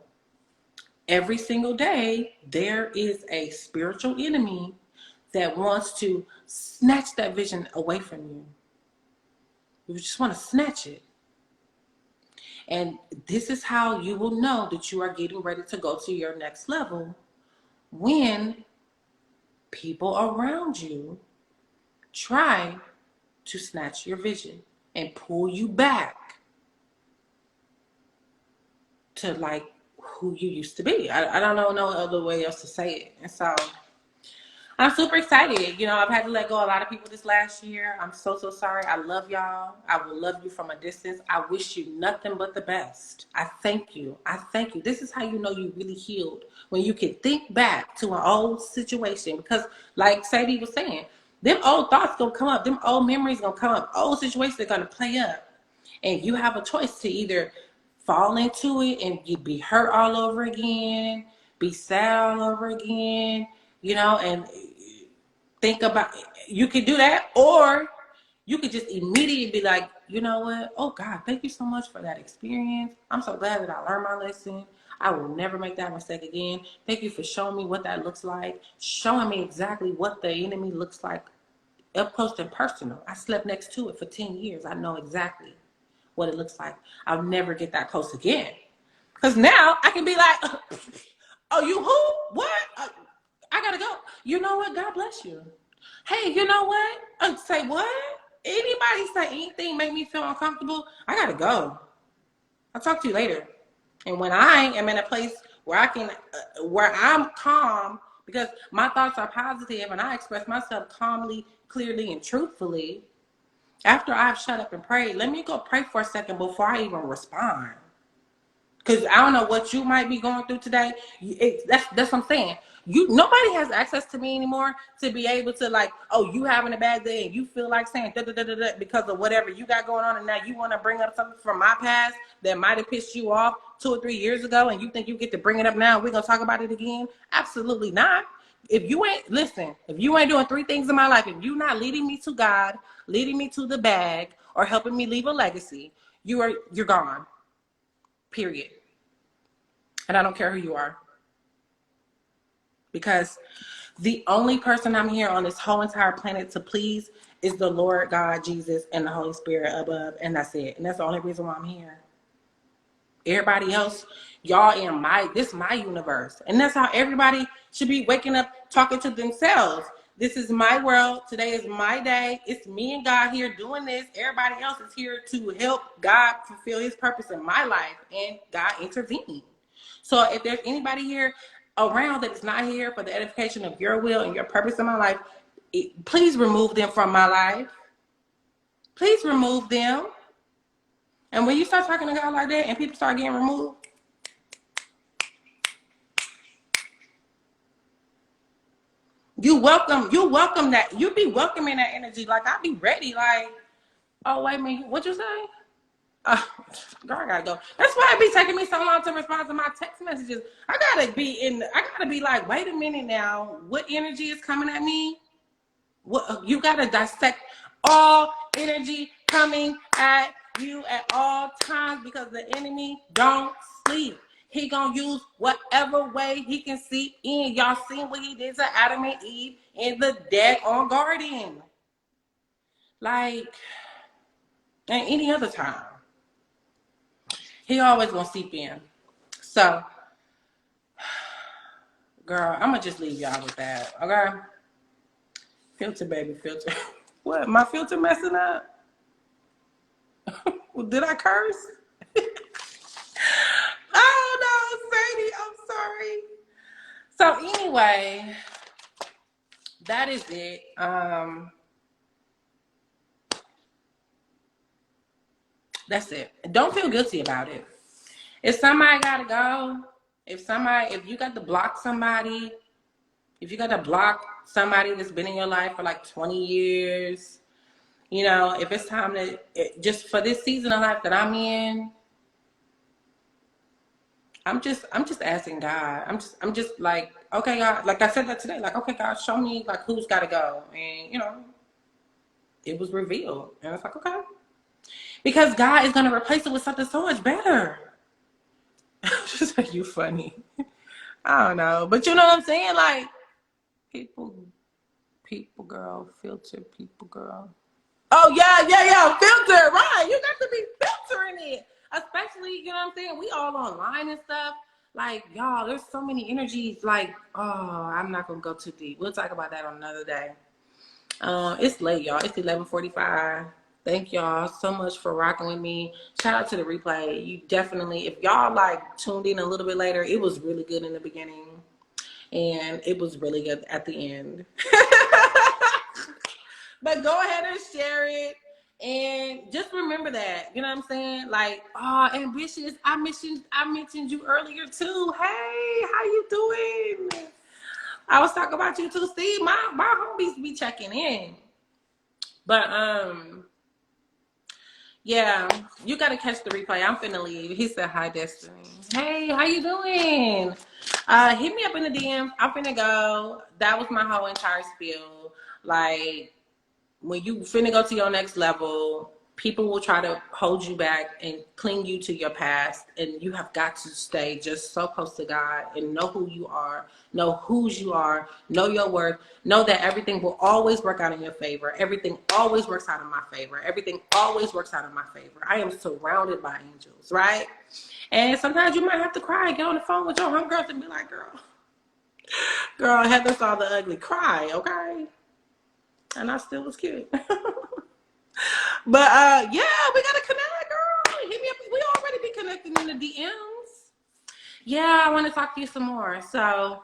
S1: every single day, there is a spiritual enemy that wants to snatch that vision away from you. You just want to snatch it. And this is how you will know that you are getting ready to go to your next level, when people around you try to snatch your vision and pull you back to like who you used to be. I don't know no other way else to say it. And so I'm super excited. You know, I've had to let go a lot of people this last year. I'm so sorry. I love y'all. I will love you from a distance. I wish you nothing but the best. I thank you. This is how you know you really healed. When you can think back to an old situation. Because like Sadie was saying, them old thoughts gonna come up. Them old memories gonna come up. Old situations are gonna play up. And you have a choice to either fall into it and you be hurt all over again, be sad all over again, you know, and think about, you can do that, or you could just immediately be like, you know what? Oh God, thank you so much for that experience. I'm so glad that I learned my lesson. I will never make that mistake again. Thank you for showing me what that looks like, showing me exactly what the enemy looks like up close and personal. I slept next to it for 10 years. I know exactly what it looks like. I'll never get that close again. Because now I can be like, oh, you who? What? I gotta go. You know what? God bless you. Hey, you know what? Say what? Anybody say anything make me feel uncomfortable? I gotta go. I'll talk to you later. And when I am in a place where I can, where I'm calm, because my thoughts are positive and I express myself calmly, clearly, and truthfully, after I've shut up and prayed, let me go pray for a second before I even respond. Because I don't know what you might be going through today. That's what I'm saying. Nobody has access to me anymore to be able to like, oh, you having a bad day and you feel like saying da da da da da because of whatever you got going on, and now you want to bring up something from my past that might have pissed you off 2 or 3 years ago, and you think you get to bring it up now. We're gonna talk about it again? Absolutely not. If you ain't doing 3 things in my life, if you're not leading me to God, leading me to the bag, or helping me leave a legacy, you're gone. Period. And I don't care who you are. Because the only person I'm here on this whole entire planet to please is the Lord God, Jesus, and the Holy Spirit above. And that's it. And that's the only reason why I'm here. Everybody else, y'all in this my universe. And that's how everybody should be waking up, talking to themselves. This is my world. Today is my day. It's me and God here doing this. Everybody else is here to help God fulfill his purpose in my life. And God intervened. So if there's anybody here around that is not here for the edification of your will and your purpose in my life, please remove them from my life. Please remove them. And when you start talking to God like that and people start getting removed, you welcome that. You be welcoming that energy. Like, I be ready. Like, oh, wait a minute. What you say? Girl, I gotta go. That's why it be taking me so long to respond to my text messages. I gotta be like, wait a minute now. What energy is coming at me? What, you gotta dissect all energy coming at you at all times, because the enemy don't sleep. He gonna use whatever way he can see in. Y'all seen what he did to Adam and Eve in the daggone garden. Like, and any other time. He always gonna seep in. So, girl, I'm gonna just leave y'all with that, okay? Filter, baby, filter. What, my filter messing up? Did I curse? Oh no, Sadie, I'm sorry. So anyway, that is it. That's it. Don't feel guilty about it. If somebody gotta go, if you got to block somebody, if you got to block somebody that's been in your life for like 20 years, you know, if it's time to, just for this season of life that I'm in, I'm just asking God. I'm just like, okay, God, like I said that today, like, okay, God, show me like who's got to go. And, you know, it was revealed. And I was like, okay. Because God is going to replace it with something so much better. Just like, you funny. I don't know. But you know what I'm saying? Like, people, girl, filter, people, girl. Oh, yeah, filter, right. You got to be filtering it. Especially, you know what I'm saying? We all online and stuff. Like, y'all, there's so many energies. Like, oh, I'm not going to go too deep. We'll talk about that on another day. It's late, y'all. It's 11:45. Thank y'all so much for rocking with me. Shout out to the replay. You definitely, if y'all like tuned in a little bit later, it was really good in the beginning. And it was really good at the end. But go ahead and share it. And just remember that, you know what I'm saying? Like, oh, ambitious. I mentioned you earlier too. Hey, how you doing? I was talking about you too. See, my homies be checking in. But yeah, you gotta catch the replay. I'm finna leave. He said, hi, Destiny. Hey, how you doing? Hit me up in the DMs. I'm finna go. That was my whole entire spiel. Like, when you finna go to your next level, people will try to hold you back and cling you to your past, and you have got to stay just so close to God and know who you are, know whose you are, know your worth, know that everything will always work out in your favor. Everything always works out in my favor. Everything always works out in my favor. I am surrounded by angels, right? And sometimes you might have to cry, get on the phone with your homegirls and be like, girl, Heather saw the ugly, cry, okay? And I still was cute. But yeah, we gotta connect, girl. Hit me up. We already be connecting in the DMs. Yeah, I want to talk to you some more. So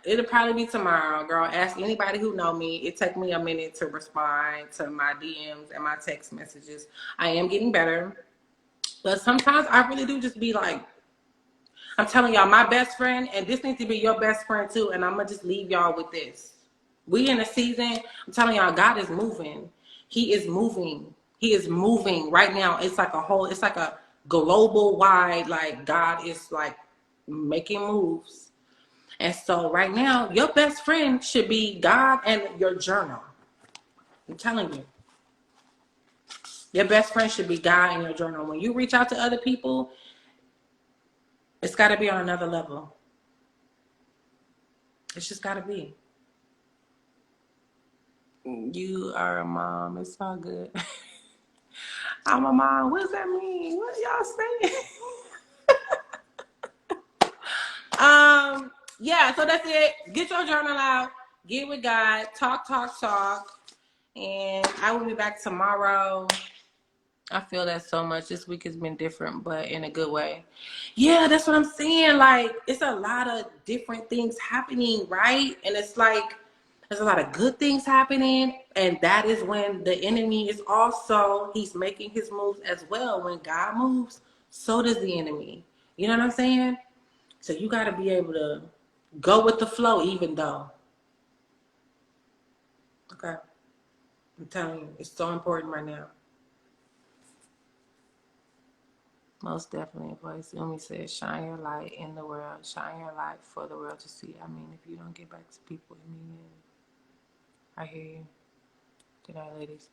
S1: it'll probably be tomorrow, girl. Ask anybody who know me. It took me a minute to respond to my DMs and my text messages. I am getting better. But sometimes I really do just be like, I'm telling y'all, my best friend, and this needs to be your best friend too, and I'm gonna just leave y'all with this. We in a season, I'm telling y'all, God is moving. He is moving. He is moving right now. It's like it's like a global wide, like God is like making moves. And so right now, your best friend should be God and your journal. I'm telling you. Your best friend should be God and your journal. When you reach out to other people, it's got to be on another level. It's just got to be. You are a mom. It's all good. I'm a mom. What does that mean? What y'all saying? Yeah, so that's it. Get your journal out. Get with God. Talk. And I will be back tomorrow. I feel that so much. This week has been different, but in a good way. Yeah, that's what I'm saying. Like, it's a lot of different things happening, right? And it's like, there's a lot of good things happening. And that is when the enemy is also, he's making his moves as well. When God moves, so does the enemy. You know what I'm saying? So you got to be able to go with the flow, even though. Okay. I'm telling you, it's so important right now. Most definitely, voice. Umi says, shine your light in the world. Shine your light for the world to see. I mean, if you don't get back to people, I mean, I hear you. Good night, ladies.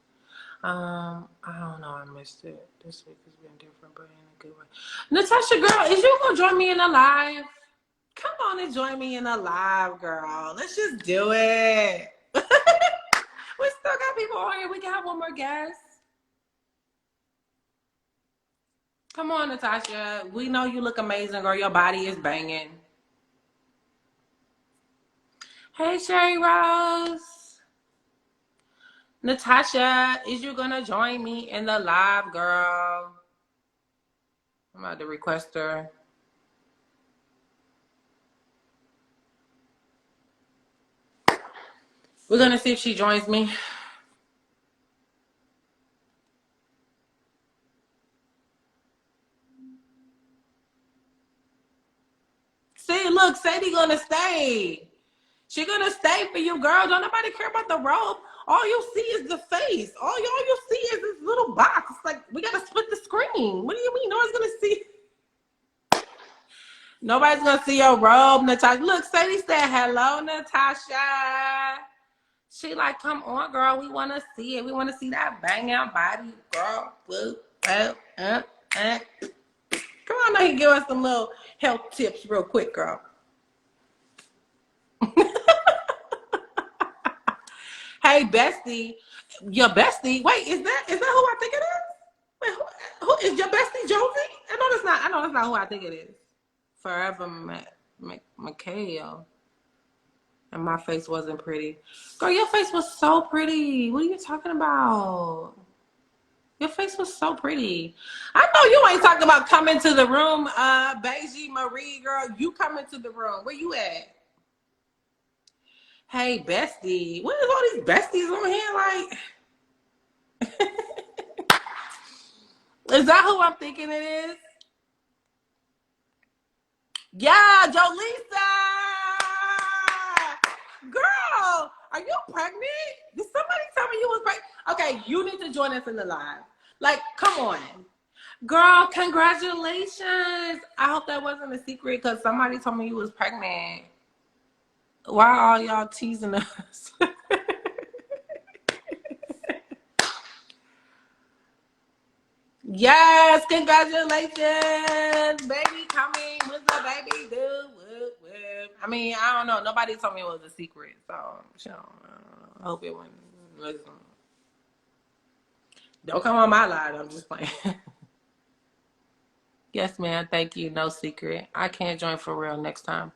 S1: I don't know. I missed it. This week has been different, but in a good way. Natasha, girl, is you gonna join me in a live? Come on and join me in a live, girl. Let's just do it. We still got people on here. We can have one more guest. Come on, Natasha. We know you look amazing, girl. Your body is banging. Hey, Sherry Rose. Natasha, is you gonna join me in the live, girl? I'm about to request her. We're gonna see if she joins me. See, look, Sadie gonna stay. She gonna stay for you, girl. Don't nobody care about the robe. All you see is the face. All you see is this little box. It's like, we gotta split the screen. What do you mean? No one's gonna see. Nobody's gonna see your robe, Natasha. Look, Sadie said, hello, Natasha. She like, come on, girl. We want to see it. We want to see that bang out body, girl. Come on, now you give us some little health tips real quick, girl. Hey, bestie. Your bestie. Wait, is that who I think it is? Wait, who is your bestie, Josie? I know that's not who I think it is. Forever Mikhail. And my face wasn't pretty. Girl, your face was so pretty. What are you talking about? Your face was so pretty. I know you ain't talking about coming to the room, Beijing Marie, girl. You coming to the room. Where you at? Hey, bestie. What is all these besties on here? Like, is that who I'm thinking it is? Yeah, Jolisa. Girl, are you pregnant? Did somebody tell me you was pregnant? Okay, you need to join us in the live. Like, come on. Girl, congratulations. I hope that wasn't a secret because somebody told me you was pregnant. Why are all y'all teasing us? Yes, congratulations, baby coming. What's the baby do? Whoop, whoop. I mean, I don't know. Nobody told me it was a secret, so I hope it wasn't. Listen. Don't come on my line. I'm just playing. Yes, man. Thank you. No secret. I can't join for real next time.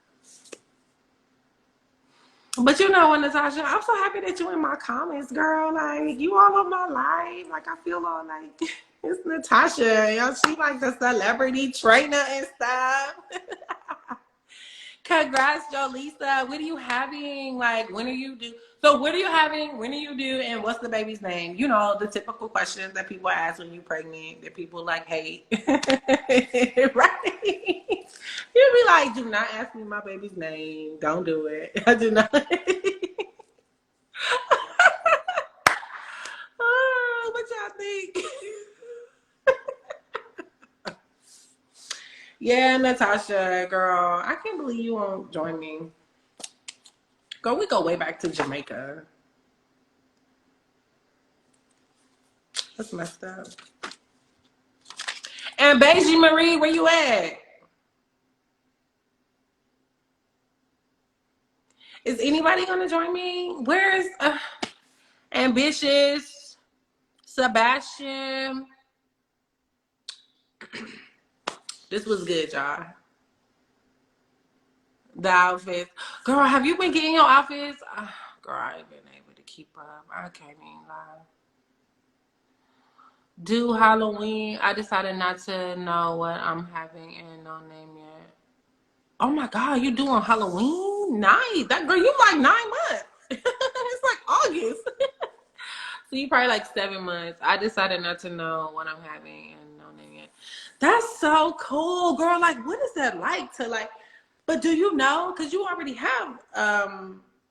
S1: But you know what, Natasha? I'm so happy that you in my comments, girl. Like, you all of my life. Like, I feel all like it's Natasha. Yo, she like the celebrity trainer and stuff. Congrats, Jolisa. What are you having? Like, when are you due? So, what are you having? When are you due? And what's the baby's name? You know, the typical questions that people ask when you're pregnant that people like hate. Right? You'll be like, do not ask me my baby's name. Don't do it. I do not. Oh, what y'all think? Yeah, Natasha, girl, I can't believe you won't join me. Girl, we go way back to Jamaica. That's messed up. And Beijing Marie, where you at? Is anybody gonna join me? Where's Ambitious, Sebastian? This was good, y'all. The outfits. Girl, have you been getting your outfits? Girl, I ain't been able to keep up. I can't even lie. Do Halloween. I decided not to know what I'm having and no name yet. Oh my God, you doing Halloween? Nice. That girl, you like 9 months. It's like August. So you probably like 7 months. I decided not to know what I'm having and no name yet. That's so cool, girl. Like, what is that like to like, but do you know? Because you already have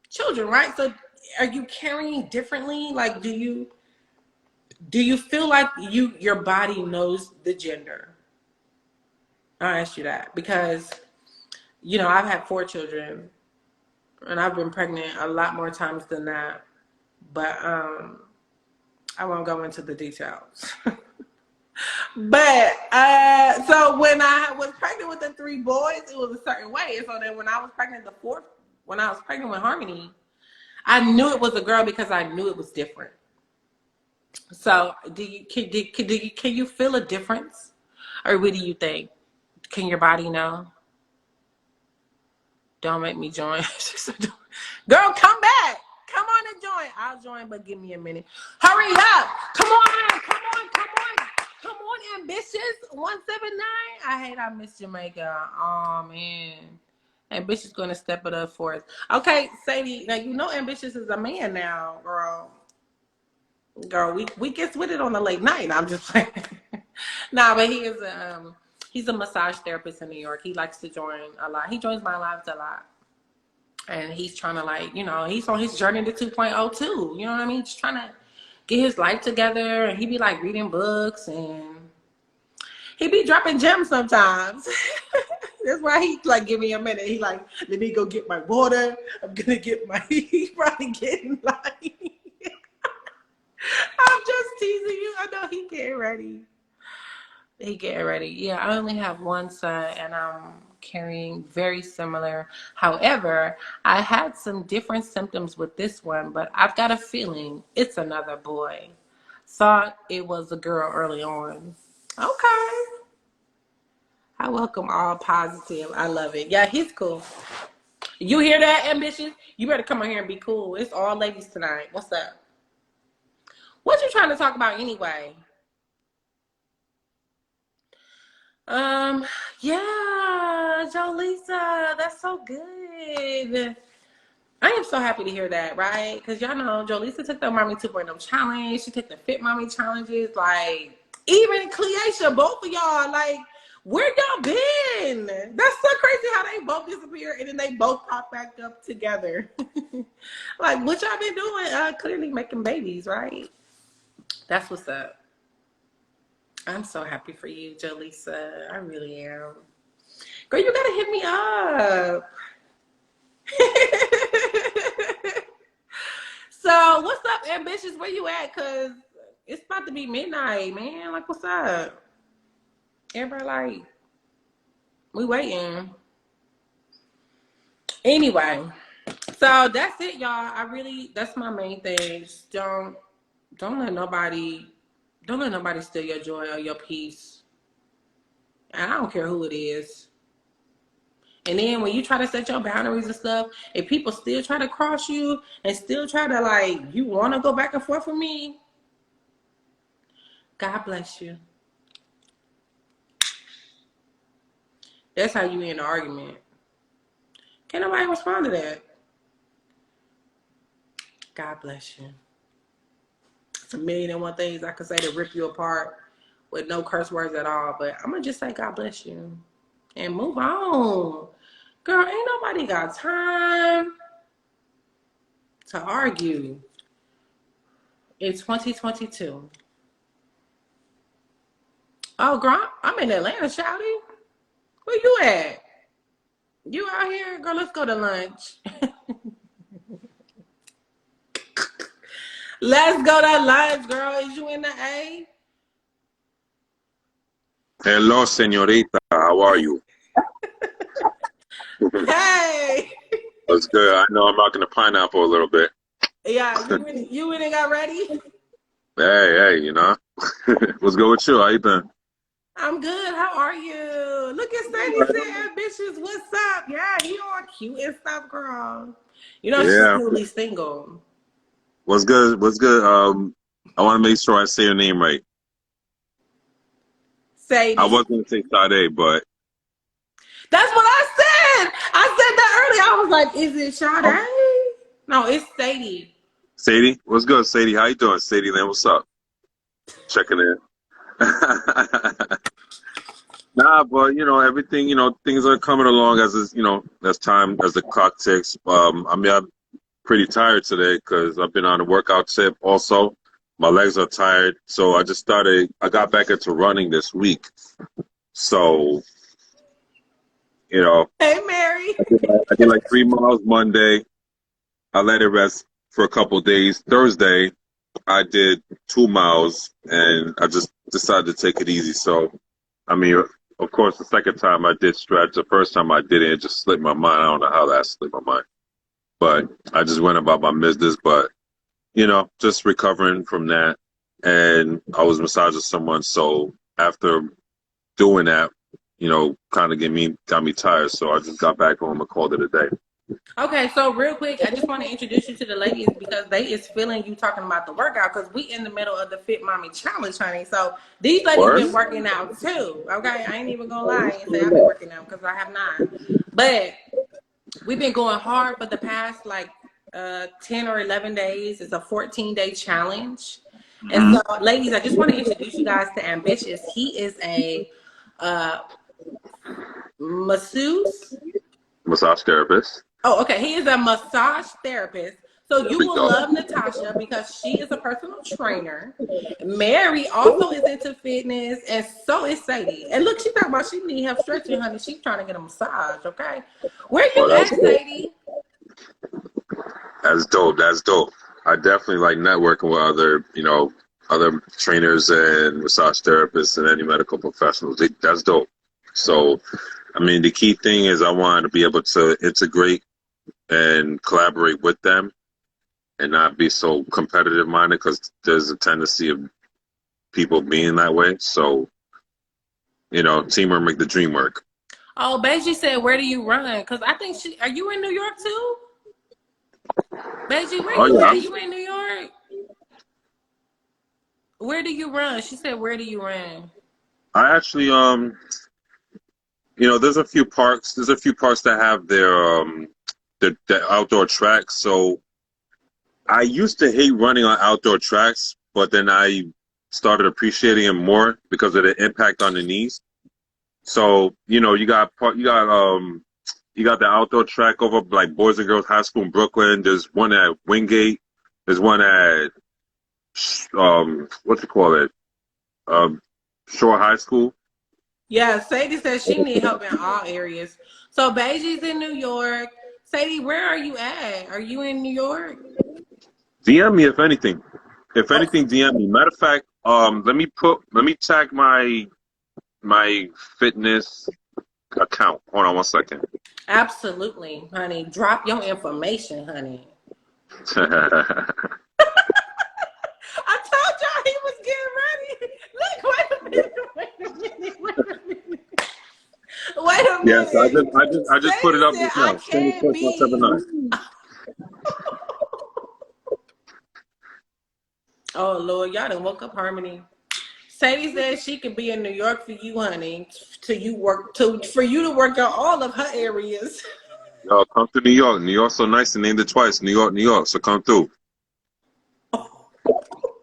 S1: children, right? So are you carrying differently? Like, do you feel like your body knows the gender? I'll ask you that because I've had 4 children and I've been pregnant a lot more times than that. But I won't go into the details. But so when I was pregnant with the 3 boys, it was a certain way. And so then when I was pregnant when I was pregnant with Harmony, I knew it was a girl because I knew it was different. So can you feel a difference, or what do you think? Can your body know? Don't make me join. Girl, come back. Come on and join. I'll join, but give me a minute. Hurry up. Come on. Come on, Ambitious 179. I miss Jamaica. Oh, man. Ambitious going to step it up for us. Okay, Sadie, now Ambitious is a man now, girl. Girl, we gets with it on the late night. I'm just saying. Nah, but he's a massage therapist in New York. He likes to join a lot. He joins my lives a lot. And he's trying to he's on his journey to 2.0 too. You know what I mean? Just trying to get his life together. And he be like reading books and he be dropping gems sometimes. That's why he like, give me a minute. He like, let me go get my water. I'm gonna get my, he's probably getting like, I'm just teasing you. I know he getting ready. Yeah, I only have one son and I'm carrying very similar. However, I had some different symptoms with this one, but I've got a feeling it's another boy. Thought it was a girl early on. Okay. I welcome all positive. I love it. Yeah, he's cool. You hear that, Ambitious? You better come on here and be cool. It's all ladies tonight. What's up? What you trying to talk about anyway? Yeah, Jolisa, that's so good. I am so happy to hear that, right? Because y'all know Jolisa took the Mommy 2.0 challenge. She took the Fit Mommy challenges. Like, even Cleatia, both of y'all, like, where y'all been? That's so crazy how they both disappeared and then they both pop back up together. Like, what y'all been doing? Clearly making babies, right? That's what's up. I'm so happy for you, Jolisa. I really am. Girl, you gotta hit me up. So, what's up, Ambitious? Where you at? Cause it's about to be midnight, man. Like, what's up? Everybody like, we waiting. Anyway, so that's it, y'all. That's my main thing. Just don't let nobody, don't let nobody steal your joy or your peace. And I don't care who it is. And then when you try to set your boundaries and stuff, if people still try to cross you and still try to like, you want to go back and forth with me, God bless you. That's how you end the argument. Can't nobody respond to that. God bless you. It's a million and one things I could say to rip you apart with no curse words at all. But I'm going to just say God bless you and move on. Girl, ain't nobody got time to argue. It's 2022. Oh, girl, I'm in Atlanta, shouty. Where you at? You out here? Girl, let's go to lunch. Let's go to lunch, girl. Is you in the A?
S3: Hello, señorita. How are you?
S1: Hey.
S3: What's good? I know I'm rocking the pineapple a little bit.
S1: Yeah, you went and got ready?
S3: Hey, you know. What's good with you? How you been?
S1: I'm good. How are you? Look at Sadie said, "Bitches, what's up?" Yeah, you all cute and stuff, girl. You know she's
S3: Yeah.
S1: newly single.
S3: What's good? What's good? I want to make sure I say your name right. I
S1: Sadie.
S3: was going to say Sade, but...
S1: That's what I said. I said that earlier. I was like, "Is it Sade?"
S3: Oh,
S1: No, it's Sadie.
S3: Sadie? What's good, Sadie? How you doing, Sadie? Then what's up? Checking in. Nah, but you know everything. You know things are coming along as is, you know as time as the clock ticks. I mean I'm pretty tired today because I've been on a workout tip. Also, my legs are tired, so I got back into running this week. So you know
S1: Hey, Mary.
S3: I did like 3 miles Monday. I let it rest for a couple of days. Thursday I did 2 miles, and I just decided to take it easy. So I mean, of course, the second time I did stretch. The first time I did it, it just slipped my mind. I don't know how that slipped my mind, but I just went about my business. But you know, just recovering from that, and I was massaging someone. So after doing that, you know, kind of got me tired. So I just got back home and called it a day.
S1: Okay, so real quick, I just want to introduce you to the ladies because they is feeling you talking about the workout because we in the middle of the Fit Mommy Challenge, honey. So these ladies
S3: Word?
S1: been working out too. Okay, I ain't even gonna lie and say I've been working out because I have not. But we've been going hard for the past like 10 or 11 days. It's a 14-day challenge. And
S3: Mm-hmm.
S1: so, ladies, I just want to introduce you guys to Ambitious. He is a masseuse.
S3: Massage therapist.
S1: Oh, okay. He is a massage therapist. So
S3: There
S1: you
S3: we
S1: will
S3: go.
S1: love Natasha because she is a personal trainer. Mary also is into fitness, and so is Sadie. And look, she's talking about she need help stretching, honey. She's trying to get a massage, okay? Where
S3: Oh,
S1: you
S3: that's
S1: at,
S3: dope.
S1: Sadie?
S3: That's dope. That's dope. I definitely like networking with other trainers and massage therapists and any medical professionals. That's dope. So, I mean, the key thing is I want to be able to integrate and collaborate with them and not be so competitive minded because there's a tendency of people being that way. So, you know, teamwork make the dream work.
S1: Oh, Beji said, where do you run? Because I think are you in New York too? Beji, where
S3: Oh
S1: you
S3: yeah.
S1: at? You in New York? Where do you run? She said, where do you run?
S3: I actually you know, there's a few parks. There's a few parks that have their outdoor tracks. So I used to hate running on outdoor tracks, but then I started appreciating it more because of the impact on the knees. So you know, you got the outdoor track over like Boys and Girls High School in Brooklyn. There's one at Wingate. There's one at what you call it, Shore High School.
S1: Yeah, Sadie says she need help in all areas. So Beiji's in New York. Sadie, where are you at? Are you in New York?
S3: DM me if anything. If
S1: Oh,
S3: anything, DM me. Matter of fact, let me tag my fitness account. Hold on 1 second.
S1: Absolutely, honey. Drop your information, honey. I told y'all he was getting ready. Look, wait a minute. Wait a minute.
S3: Yes, I just put it up
S1: Said,
S3: just
S1: I
S3: now.
S1: can't be.
S3: 179.
S1: Oh Lord, y'all done woke up Harmony. Sadie said she could be in New York for you, honey. For you to work out all of her areas.
S3: Yo, come to New York. New York's so nice and named it twice. New York, New York. So come through.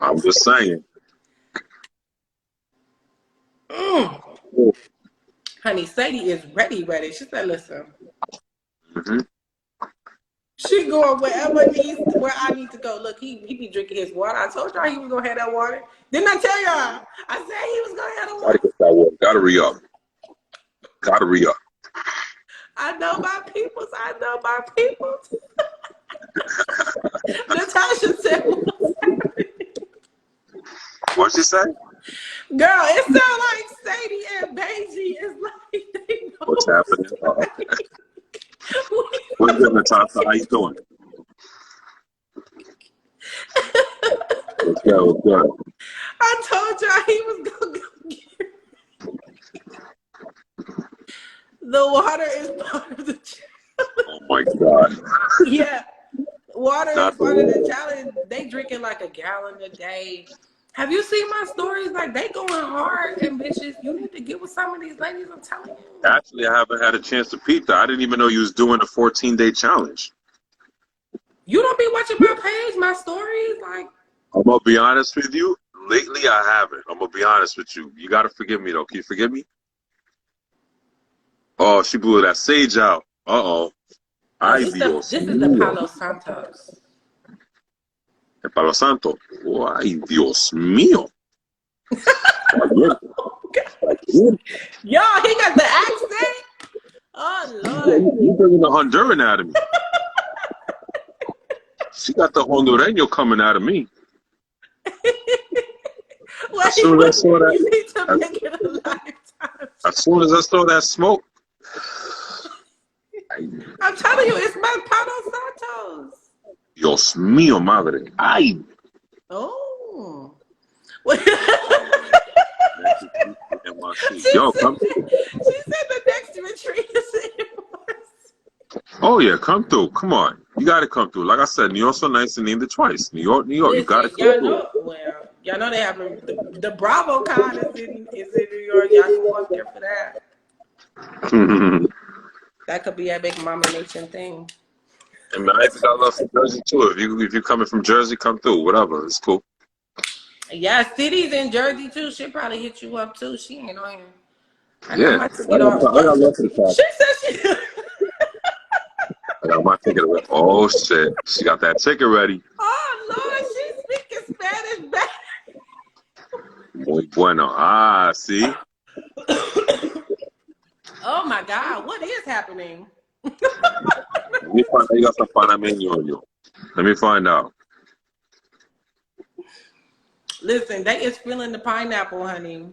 S3: I'm just saying.
S1: Honey, Sadie is ready. She said, listen.
S3: Mm-hmm.
S1: She going where I need to go. Look, he be drinking his water. I told y'all he was gonna have that water. Didn't I tell y'all? I said he was gonna have the water.
S3: Gotta get that water. Gotta re-up. Gotta re-up.
S1: I know my peoples. Natasha said,
S3: What'd she say?
S1: girl, it sounds like Sadie and Benji is like they know
S3: What's happening? What's good, Natasha? How you doing? What's good?
S1: I told y'all he was gonna go get the water is part of the challenge.
S3: Oh my God.
S1: Yeah. Water
S3: Not
S1: is part of the
S3: water.
S1: challenge. They drinking like a gallon a day. Have you seen my stories? Like they going hard and bitches. You need to get with some of these ladies. I'm telling you.
S3: Actually, I haven't had a chance to peep that. I didn't even know you was doing a 14-day challenge.
S1: You don't be watching my page, my stories. Like
S3: I'm gonna be honest with you. Lately, I haven't. I'm gonna be honest with you. You gotta forgive me though. Can you forgive me? Oh, she blew that sage out. Uh-oh. Ay, Dios
S1: this is the
S3: mío.
S1: Palo Santos.
S3: El Palo Santo. Oh, ay, Dios mío.
S1: Y'all, he got the accent. Oh Lord.
S3: You bringing the Honduran out of me. She got the Hondureño coming out of me. As soon as I saw that,
S1: you need to make it a lifetime.
S3: as soon as I saw that smoke,
S1: I'm telling you, it's my Palo Santos.
S3: Dios mío, madre. Ay.
S1: Oh.
S3: Yo, come.
S1: She said the next retreat is in.
S3: Oh yeah, come through. Come on, you gotta come through. Like I said, New York's so nice and named it twice. New York, New York.
S1: Listen,
S3: You gotta come
S1: y'all
S3: through.
S1: know. Well, y'all know they have the Bravo Con is in New York. Y'all can go up there for that. That could be a big Mama Nation thing.
S3: And I even got love for Jersey too. If you coming from Jersey, come through. Whatever, it's cool.
S1: Yeah, City's in Jersey too. She'll probably hit you up too. She ain't on here. I
S3: Yeah,
S1: my
S3: I
S1: ticket off.
S3: got love for the fact.
S1: She said she.
S3: I got my ticket ready. Oh shit, she got that ticket ready.
S1: Oh Lord, she's speaking Spanish back.
S3: Muy bueno. Ah, see.
S1: Oh my God, what is happening?
S3: Let me find out you got some Panameño on you. Let me find out.
S1: Listen, they is feeling the pineapple, honey.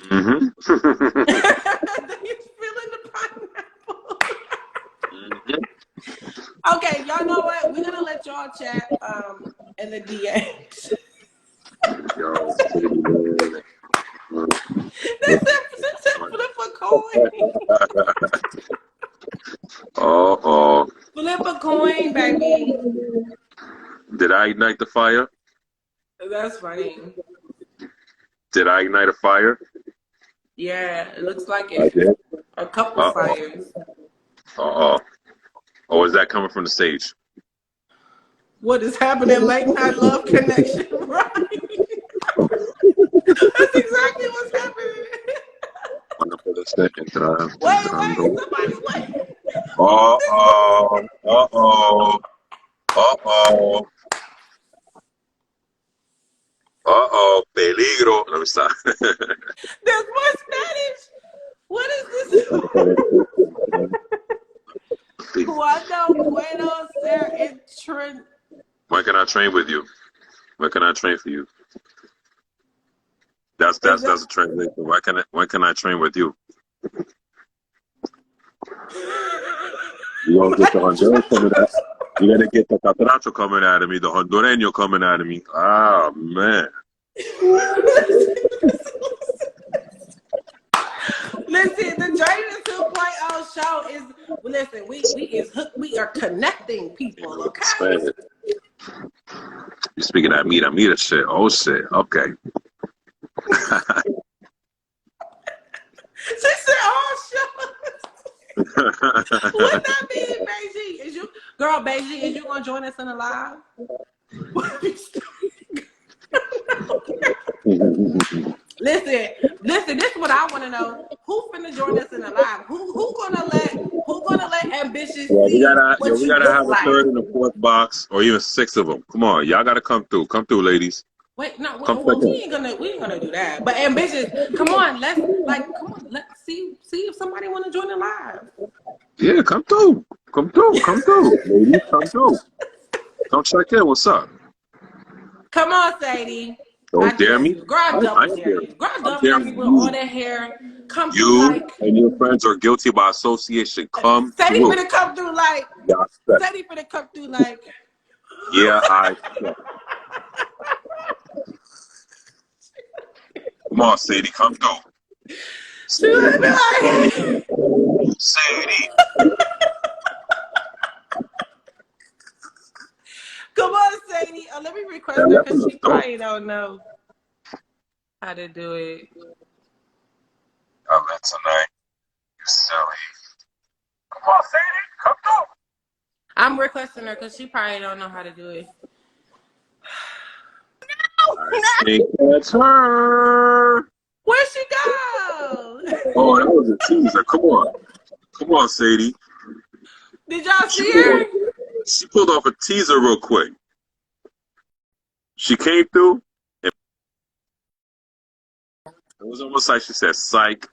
S3: Mm-hmm.
S1: They is feeling the pineapple.
S3: Mm-hmm.
S1: Okay, y'all know what? We're gonna let y'all chat in the DMs.
S3: Yo,
S1: They said flip a coin.
S3: oh.
S1: Flip a coin, baby.
S3: Did I ignite the fire?
S1: That's funny.
S3: Did I ignite a fire?
S1: Yeah, it looks like
S3: I
S1: it.
S3: did.
S1: A couple fires.
S3: Oh, is that coming from the stage?
S1: What is happening? Late night love connection, right? That's exactly what's happening.
S3: Wait,
S1: Somebody's wait.
S3: Peligro. Let me stop.
S1: There's more Spanish. What is this? Cuando puedo ser
S3: When can I train with you? When can I train for you? That's a translation. When can I train with you? You gonna get the Honduran coming at you gotta get the Catracho coming at me, the Hondureño coming at me. Ah man.
S1: Listen, the Journey to 2.0 show is listen, we are connecting people, okay?
S3: You speaking that meet shit. Oh shit. Okay.
S1: She said, "Oh shit." What that mean, Beijing? Beijing, is you gonna join us in the live? Listen, this is what I want to know. Who finna join us in the live? Who gonna let Ambitious see what
S3: we
S1: you
S3: gotta
S1: look
S3: have
S1: like?
S3: a third and a fourth box, or even 6 of them. Come on, y'all gotta come through. Come through, ladies.
S1: Wait, no, well, we ain't gonna do that. But Ambitious, come on, let's see if somebody wanna join the live.
S3: Yeah, come through, ladies, come through. Come check in. What's up?
S1: Come on, Sadie.
S3: Don't dare me.
S1: Girl, I double dare you. Girl, I double dare you with all that hair. Come through like
S3: and your friends are guilty by association. Come
S1: Sadie
S3: through.
S1: finna come through like Sadie finna come through like
S3: yeah, come on, Sadie, come through. Sadie.
S1: Come on, Sadie. Let me request her because she probably don't know how to do it.
S3: I bet tonight. You're silly. Come on, Sadie. Come through.
S1: I'm requesting her because she probably don't know how to do it.
S3: I think that's her.
S1: Where'd she go?
S3: Oh, that was a teaser. Come on, Sadie.
S1: Did y'all see her?
S3: She pulled off a teaser real quick. She came through. It was almost like she said, "Psych."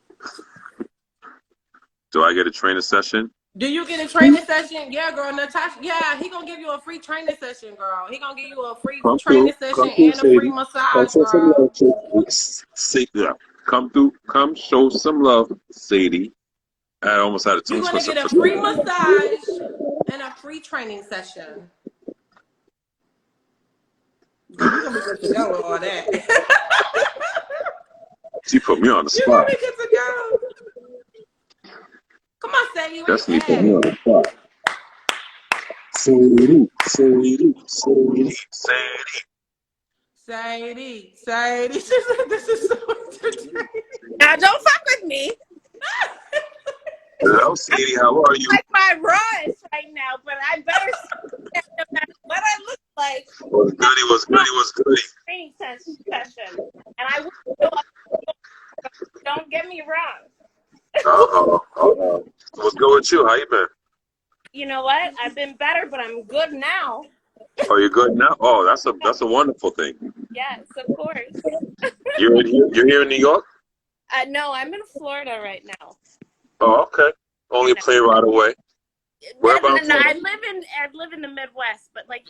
S3: Do I get a training session?
S1: Do you get a training session? Yeah, girl. Natasha. Yeah, he gonna give you a free training session, girl. He gonna give you a free training session and a free massage, girl.
S3: Come through. Come show some love, Sadie. I almost had a tongue
S1: twister. You're gonna get a free massage and a free training session. You're gonna be good to go with all that.
S3: She put me on the spot.
S1: You're gonna be good to go. Come on, Sadie.
S3: That's me put me on the spot. Sadie.
S1: This is so entertaining.
S2: Now don't fuck with me.
S3: Hello, Sadie. How are you?
S2: Like my rush right now, but I better no matter what I look like.
S3: Was goody.
S2: Training session, and I will go up. Don't get me wrong.
S3: What's good with you? How you been?
S2: You know what? I've been better, but I'm good now.
S3: Oh, you're good now? Oh, that's a wonderful thing.
S2: Yes, of course.
S3: You're here in New York?
S2: No, I'm in Florida right now.
S3: Oh, okay. Only play right away. Whereabouts?
S2: No, I live in the Midwest, but like,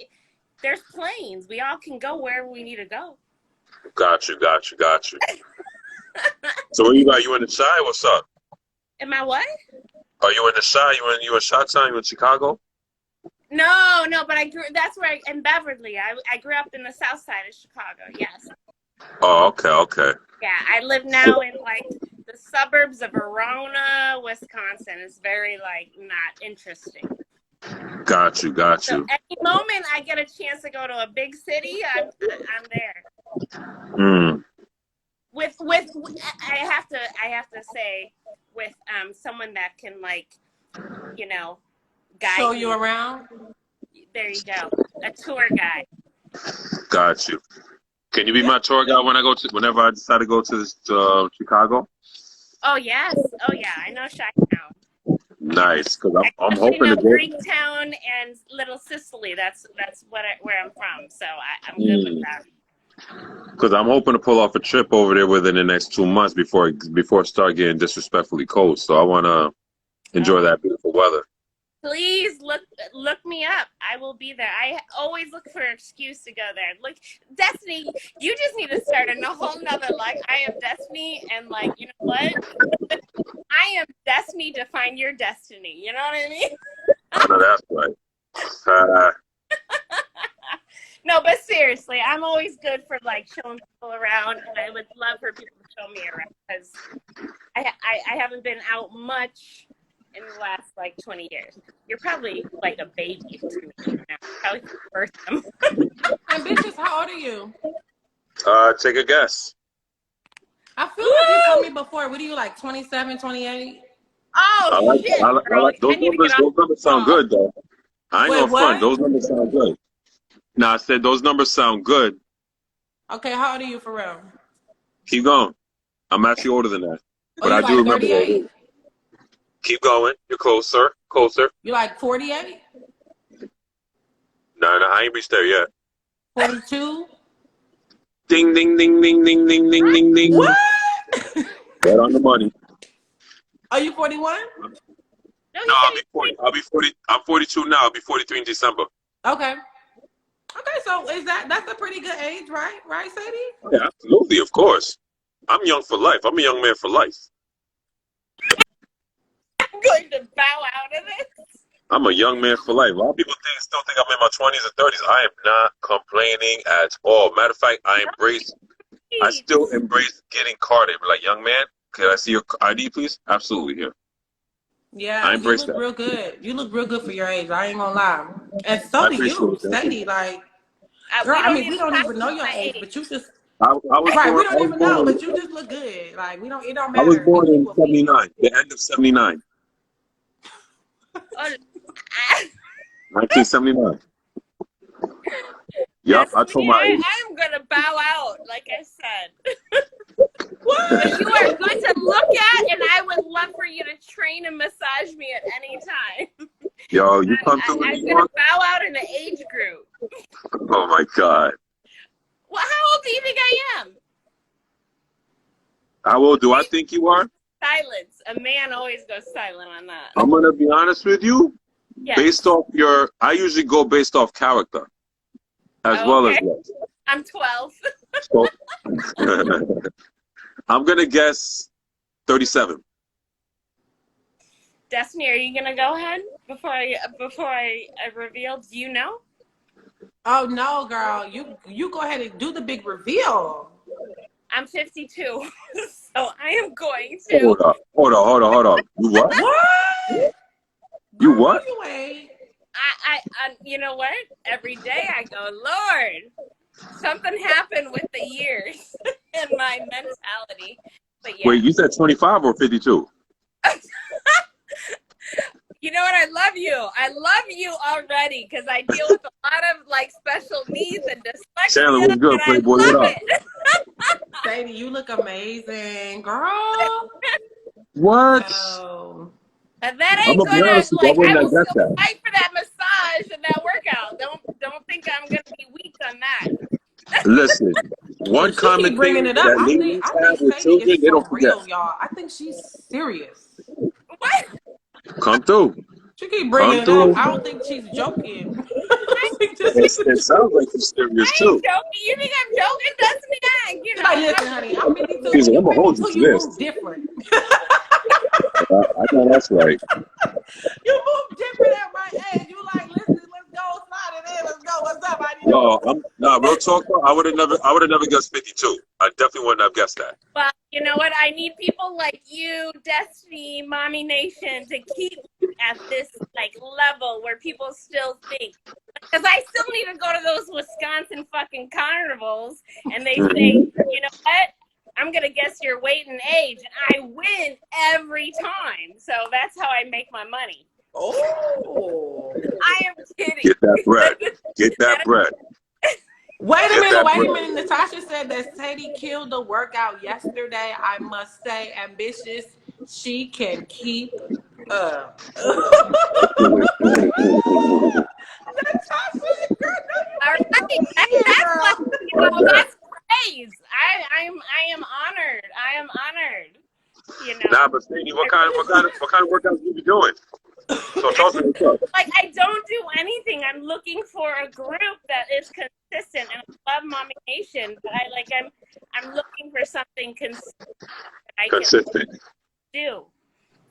S2: there's planes. We all can go wherever we need to go.
S3: Got you. So where you at? You in the Chi? What's up?
S2: Am I what?
S3: Are you in the Chi? You in Chi-Town? You in Chicago?
S2: No, but that's where in Beverly. I grew up in the south side of Chicago, yes.
S3: Oh, okay.
S2: Yeah, I live now in like the suburbs of Verona, Wisconsin. It's very like not interesting.
S3: Got you.
S2: So any moment I get a chance to go to a big city, I'm there. With I have to say with someone that can like, you know, guide
S1: show you around.
S2: There you go, a tour guide.
S3: Got you. Can you be my tour guide whenever I decide to go to Chicago?
S2: Oh yes, I know Chi-Town.
S3: Nice, because I'm hoping to go.
S2: Greektown and Little Sicily. That's where I'm from. So I'm good with that.
S3: Because I'm hoping to pull off a trip over there within the next 2 months before it start getting disrespectfully cold. So I want to enjoy that beautiful weather.
S2: Please look me up. I will be there. I always look for an excuse to go there. Look, Destiny, you just need to start a whole nother life. I am Destiny, and like, you know what? I am Destiny to find your destiny. You know what I mean?
S3: I know that's right.
S2: No, but seriously, I'm always good for like showing people around, and I would love for people to show me around because I haven't been out much in the last like 20 years. You're probably like a baby to me now. Probably first them.
S1: Ambitious, how old are you?
S3: Take a guess.
S1: I feel like you told me before. What are you, like 27, 28?
S2: Oh shit, girl.
S3: Those
S2: I need to get
S3: numbers. Those numbers sound good though. I ain't
S1: Wait,
S3: gonna front.
S1: what?
S3: Those numbers sound good. Nah, I said those numbers sound good.
S1: Okay, how old are you for real?
S3: Keep going. I'm actually older than that,
S1: Oh,
S3: but
S1: you
S3: I do
S1: like
S3: remember
S1: 38?
S3: that. Keep going. You're closer. Closer.
S1: You like 48?
S3: No, I ain't reached there yet.
S1: 42?
S3: Ding, ding, ding, ding, ding, ding, ding, ding, ding.
S1: What?
S3: Right on the money.
S1: Are you 41?
S2: No,
S3: No, I'll be 40. I'll be 40. I'm 42 now. I'll be 43 in December.
S1: Okay. Okay, so that's a pretty good age, right? Right, Sadie?
S3: Yeah, absolutely, of course. I'm young for life. I'm a young man for life.
S2: I'm going to bow out of this.
S3: I'm a young man for life. A lot of people still think I'm in my 20s and 30s. I am not complaining at all. Matter of fact, I still embrace getting carded. Like, young man, can I see your ID, please? Absolutely, here.
S1: Yeah,
S3: I
S1: you
S3: embrace
S1: look
S3: that.
S1: real good. You look real good for your age. I ain't gonna lie. And
S3: I
S1: so do
S3: appreciate
S1: you,
S3: that.
S1: Sadie. Like, girl, I mean, we don't even know your age, but you just
S3: I was
S1: right. We
S3: born.
S1: don't even know, but you just look good. Like, we don't. It don't
S3: I was
S1: matter
S3: born
S1: if
S3: in
S1: you a female.
S3: '79. The end of '79.
S2: Oh,
S3: 1979. Yep, I told my age.
S2: I'm going to bow out, like I said. But you are good to look at, and I would love for you to train and massage me at any time.
S3: Yo, you come through.
S2: I'm going to bow out in the age group.
S3: Oh my God.
S2: Well, how old do you think I am?
S3: How old do I think you are?
S2: Silence. A man always goes silent on that.
S3: I'm gonna be honest with you.
S2: Yes.
S3: Based off I usually go based off character, as well as looks.
S2: I'm 12.
S3: So, I'm gonna guess 37.
S2: Destiny, are you gonna go ahead before I reveal? Do you know?
S1: Oh no, girl. You go ahead and do the big reveal.
S2: I'm 52, so I am going to.
S3: Hold on. You what?
S1: What?
S3: You
S1: Girl,
S3: what?
S1: You ain't.
S2: I you know what? Every day I go, Lord, something happened with the years and my mentality. But yeah.
S3: Wait, you said 25 or 52?
S2: You know what? I love you. I love you already because I deal with a lot of like special needs and dyslexia.
S3: Chandler, what's good,
S2: and
S3: Playboy?
S2: I love
S3: What up?
S1: Sadie, you look amazing, girl.
S3: What?
S1: No.
S2: And that
S3: I'm
S2: ain't
S3: gonna be
S2: gonna
S3: honest with you, I
S2: like.
S3: wouldn't
S2: I
S3: have
S2: will
S3: guessed
S2: still
S3: that.
S2: fight for that massage and that workout. Don't think I'm gonna be weak on that.
S3: Listen, one
S1: She
S3: common
S1: keep bringing
S3: thing
S1: it up.
S3: that
S1: I
S3: ladies
S1: think
S3: have with
S1: Sadie
S3: children,
S1: is
S3: they
S1: for
S3: don't forget.
S1: real, y'all. I think she's serious.
S2: What?
S3: Come through.
S1: She keep bringing
S3: Come
S1: it up.
S3: through.
S1: I don't think she's joking.
S3: It sounds like she's
S2: I
S3: serious
S2: ain't
S3: too.
S2: joking. You think I'm joking? That's me. You know.
S1: Like, listen, honey, I'm 52.
S3: She's
S1: When
S3: like, I'm
S1: you
S3: gonna hold you
S1: 52,
S3: to
S1: you
S3: this.
S1: move different.
S3: I know that's right.
S1: You move different at my age. You like, listen, let's go slide it in. Let's go. What's up? How you doing?
S3: Nah, real talk though, I would have never guessed 52. I definitely wouldn't have guessed that.
S2: Well, you know what? I need people like you, Destiny, Mommy Nation, to keep at this like level where people still think. Because I still need to go to those Wisconsin fucking carnivals, and they say, you know what? I'm gonna guess your weight and age, and I win every time. So that's how I make my money.
S1: Oh.
S2: I am kidding.
S3: Get that bread. Get that bread.
S1: Wait a
S3: Get that
S1: minute. Natasha said that Sadie killed the workout yesterday. I must say, ambitious. She can keep up. Natasha, girl,
S2: All right, that's praise. I am honored. I am honored. You know.
S3: Nah, but Sadie, what kind of workouts you be doing? So talk to yourself.
S2: Like, I don't do anything. I'm looking for a group that is consistent, and I love Mommy Nation, but I'm looking for something consistent that I can do.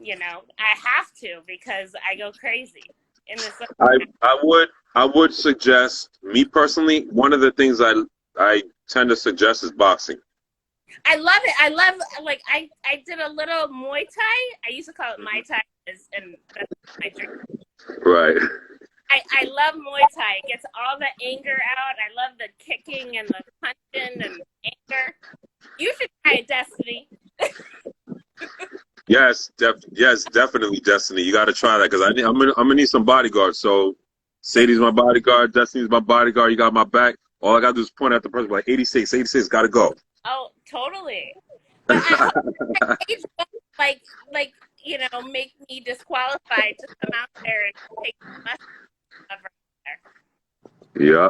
S2: You know, I have to because I go crazy in this.
S3: I would suggest, me personally, one of the things I tend to suggest is boxing.
S2: I love it. I love, like, I did a little Muay Thai. I used to call it Mai Tai, and that's my drink.
S3: Right.
S2: I love Muay Thai. It gets all the anger out. I love the kicking and the punching and anger. You should try it, Destiny.
S3: Yes, definitely, Destiny. You got to try that because I'm gonna need some bodyguards. So, Sadie's my bodyguard, Destiny's my bodyguard. You got my back. All I got to do is point at the person like 86, got to go.
S2: Oh, totally. But I hope age like you know, make me disqualified to come out there and take the bus over there.
S3: Yeah.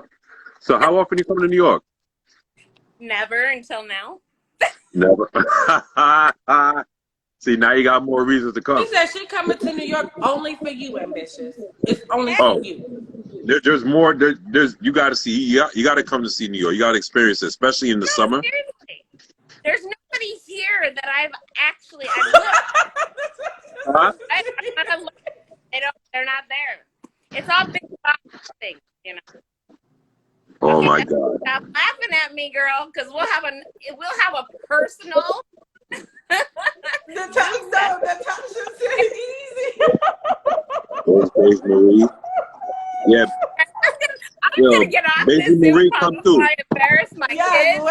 S3: So how often you come to New York?
S2: Never until now.
S3: Never. See, now you got more reasons to come.
S1: She said she coming to New York only for you, Ambitious. It's only for you.
S3: There's more. There's you got to see. You got to come to see New York. You got to experience it, especially in the summer.
S2: Seriously. There's nobody here that I've actually.
S3: Huh?
S2: They're not there. It's all big box things, you know.
S3: Oh my God!
S2: Stop laughing at me, girl, because we'll have a personal.
S1: Natasha said easy.
S3: There's Marie. Yeah.
S2: I'm gonna get on this
S3: Marie,
S2: Zoom
S3: come
S2: call
S3: through.
S2: before I embarrass my kids.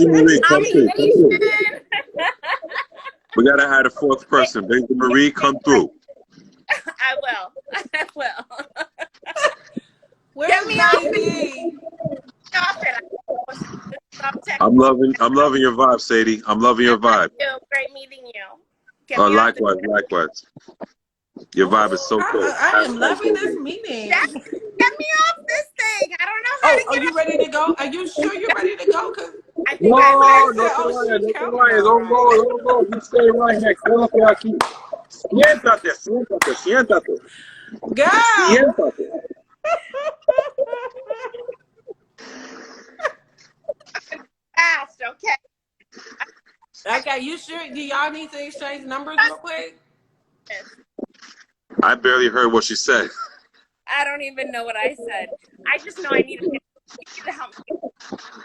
S3: Marie, come through.
S2: Nation.
S3: We gotta add a fourth person. Marie, come through.
S2: I will.
S1: Where's
S2: Get me off
S1: baby?
S2: Stop it.
S3: I'm loving your vibe, Sadie. I'm loving your vibe.
S2: Great meeting you.
S3: Likewise. Your vibe is so cool.
S1: I am loving this meeting.
S2: Get me off this thing. I don't know how to get
S1: are you ready to go? Are you sure you're ready to go? Cause
S2: I think
S3: No,
S1: she
S3: don't go. You stay right here. Quédate aquí. Siéntate.
S1: girl.
S2: fast, okay?
S1: Okay, you sure? Do y'all need to exchange numbers real quick?
S3: I barely heard what she said.
S2: I don't even know what I said. I just know I need to help me.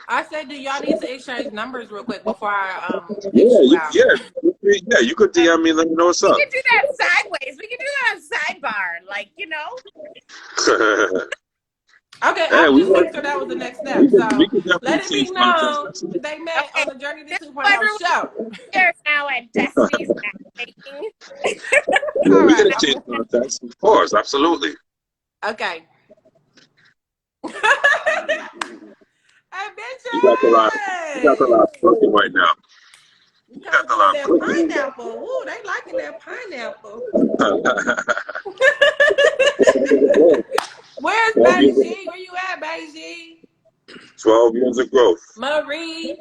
S1: I said, do y'all need to exchange numbers real quick before I
S3: Yeah, you could DM me and let me know what's up.
S2: We could do that sideways. We could do that on sidebar, like, you know.
S1: Okay, I just think that was the next step. So let it be known that they met on the Journey to 2.0 show.
S2: They're now at Destiny's Matchmaking.
S3: Yeah, we could exchange contacts, of course, absolutely.
S1: Okay. Hey, bitch.
S3: You got the lot cooking right now.
S1: You got the lot pineapple. Ooh, they liking that pineapple. Where's Baby G? Where you at, Baby G?
S3: 12 years of growth.
S1: Marie,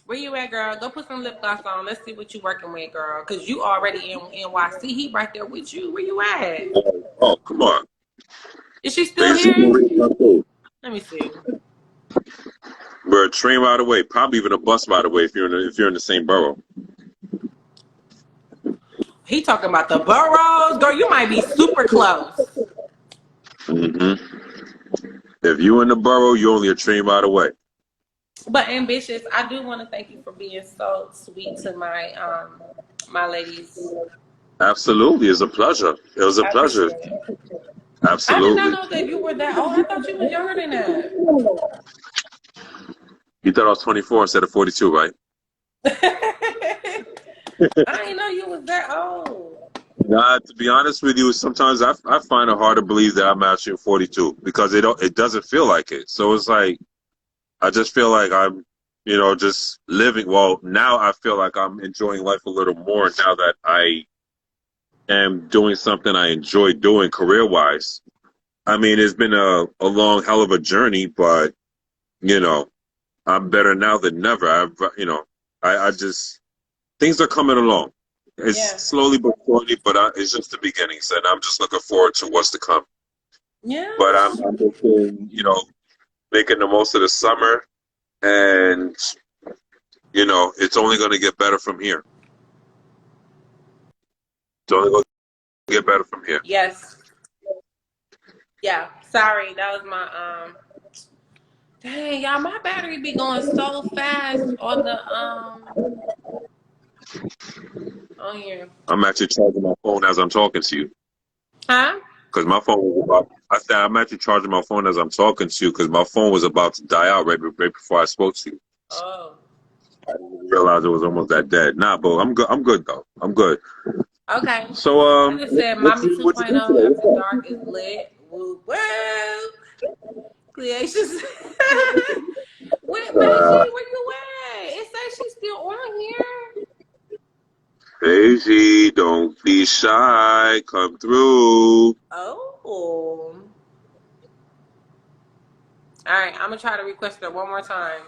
S1: where you at, girl? Go put some lip gloss on. Let's see what you working with, girl. Because you already in NYC. He right there with you. Where you at?
S3: Oh, come on.
S1: Is she still here? Let me see.
S3: We're a train ride away. Probably even a bus ride away if you're in the same borough.
S1: He talking about the boroughs. Girl, you might be super close.
S3: If you in the borough, you're only a train ride away.
S1: But Ambitious, I do want to thank you for being so sweet to my my ladies.
S3: Absolutely, it's a pleasure. It was a pleasure. Absolutely.
S1: I did not know that you were that old. I thought you was younger than that.
S3: You thought I was 24 instead of 42, right?
S1: I didn't know you was that old.
S3: Nah, to be honest with you, sometimes I find it hard to believe that I'm actually 42 because it doesn't feel like it. So it's like I just feel like I'm, just living. Well, now I feel like I'm enjoying life a little more now that I am doing something I enjoy doing career-wise. I mean, it's been a long hell of a journey, but I'm better now than never. I just things are coming along. It's
S1: Yeah.
S3: slowly but surely, but it's just the beginnings, and I'm just looking forward to what's to come.
S1: Yeah.
S3: But I'm just been, making the most of the summer, and it's only going to get better from here. It's only going to get better from here.
S1: Yes. Yeah. Sorry, that was my Dang, y'all, my battery be going so fast on the on here.
S3: I'm actually charging my phone as I'm talking to you.
S1: Huh?
S3: Because my phone was about. I said I'm actually charging my phone as I'm talking to you because my phone was about to die out right before I spoke to you.
S1: Oh.
S3: I didn't realize it was almost that dead. Nah, but I'm good. I'm good though. I'm good.
S1: Okay.
S3: So
S1: I just said
S3: what
S1: Mommy
S3: you
S1: 2.0
S3: do today? What's
S1: After
S3: up?
S1: Dark is lit. Woo woo. Creations. Where Beijing, where you at? It says she's still on here.
S3: Daisy, don't be shy. Come through.
S1: Oh. Alright, I'm gonna try to request her one more time.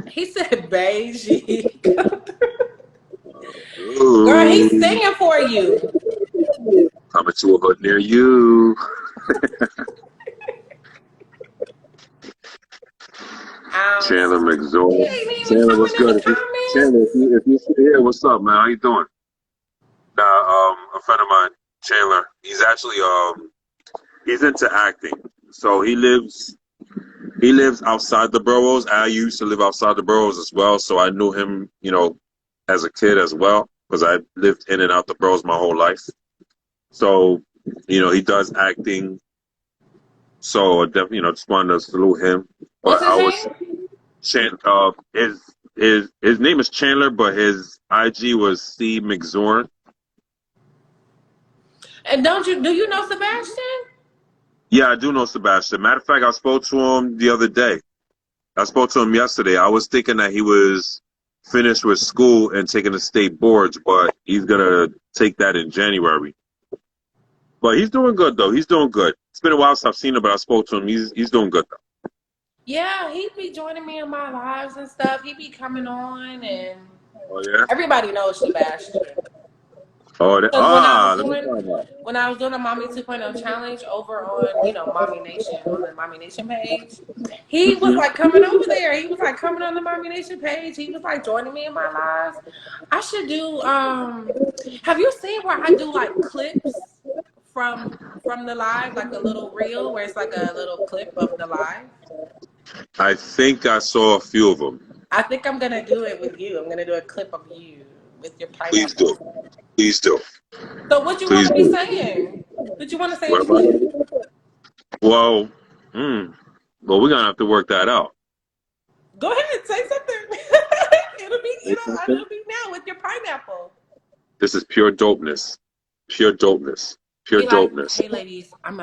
S1: He said Beijing. Girl, he's
S3: Ooh.
S1: singing for you.
S3: Coming to a hood near you. Chandler
S1: He
S3: McZorn.
S1: ain't even
S3: Chandler, what's
S1: coming in
S3: good?
S1: the
S3: Chandler,
S1: comments.
S3: if you sit here, what's up, man? How you doing? Nah, a friend of mine, Chandler. He's actually he's into acting. So he lives outside the boroughs. I used to live outside the boroughs as well, so I knew him, as a kid as well, because I lived in and out the boroughs my whole life. So, he does acting. So definitely, just wanted to salute him.
S1: What's
S3: But
S1: his
S3: I was
S1: name?
S3: his name is Chandler, but his IG was C McZorn.
S1: And do you know Sebastian?
S3: Yeah, I do know Sebastian. Matter of fact, I spoke to him the other day. I spoke to him yesterday. I was thinking that he was finished with school and taking the state boards, but he's gonna take that in January. But he's doing good though. He's doing good. It's been a while since I've seen him, but I spoke to him. He's doing good though.
S1: Yeah, he be joining me in my lives and stuff. He be coming on, and
S3: Oh yeah.
S1: everybody knows Sebastian.
S3: Oh,
S1: Because
S3: let me find out.
S1: when I was doing a Mommy 2.0 challenge over on, Mommy Nation, on the Mommy Nation page, he was
S3: Mhm.
S1: like coming over there. He was like coming on the Mommy Nation page. He was like joining me in my lives. I should do have you seen where I do like clips from the live, like a little reel where it's like a little clip of the live?
S3: I think I saw a few of them.
S1: I think I'm gonna do it with you. I'm gonna do a clip of you with your
S3: Please do.
S1: pineapple.
S3: Please do.
S1: So what you want
S3: Please
S1: to be
S3: do.
S1: saying? Did you want to say
S3: What am I
S1: anything?
S3: gonna do? Well, well, we're gonna have to work that out.
S1: Go ahead, say something. it'll be
S3: Say something.
S1: it'll be now with your pineapple.
S3: This is pure dopeness. Pure dopeness. Pure
S1: Be like,
S3: dopeness.
S1: hey ladies, I'm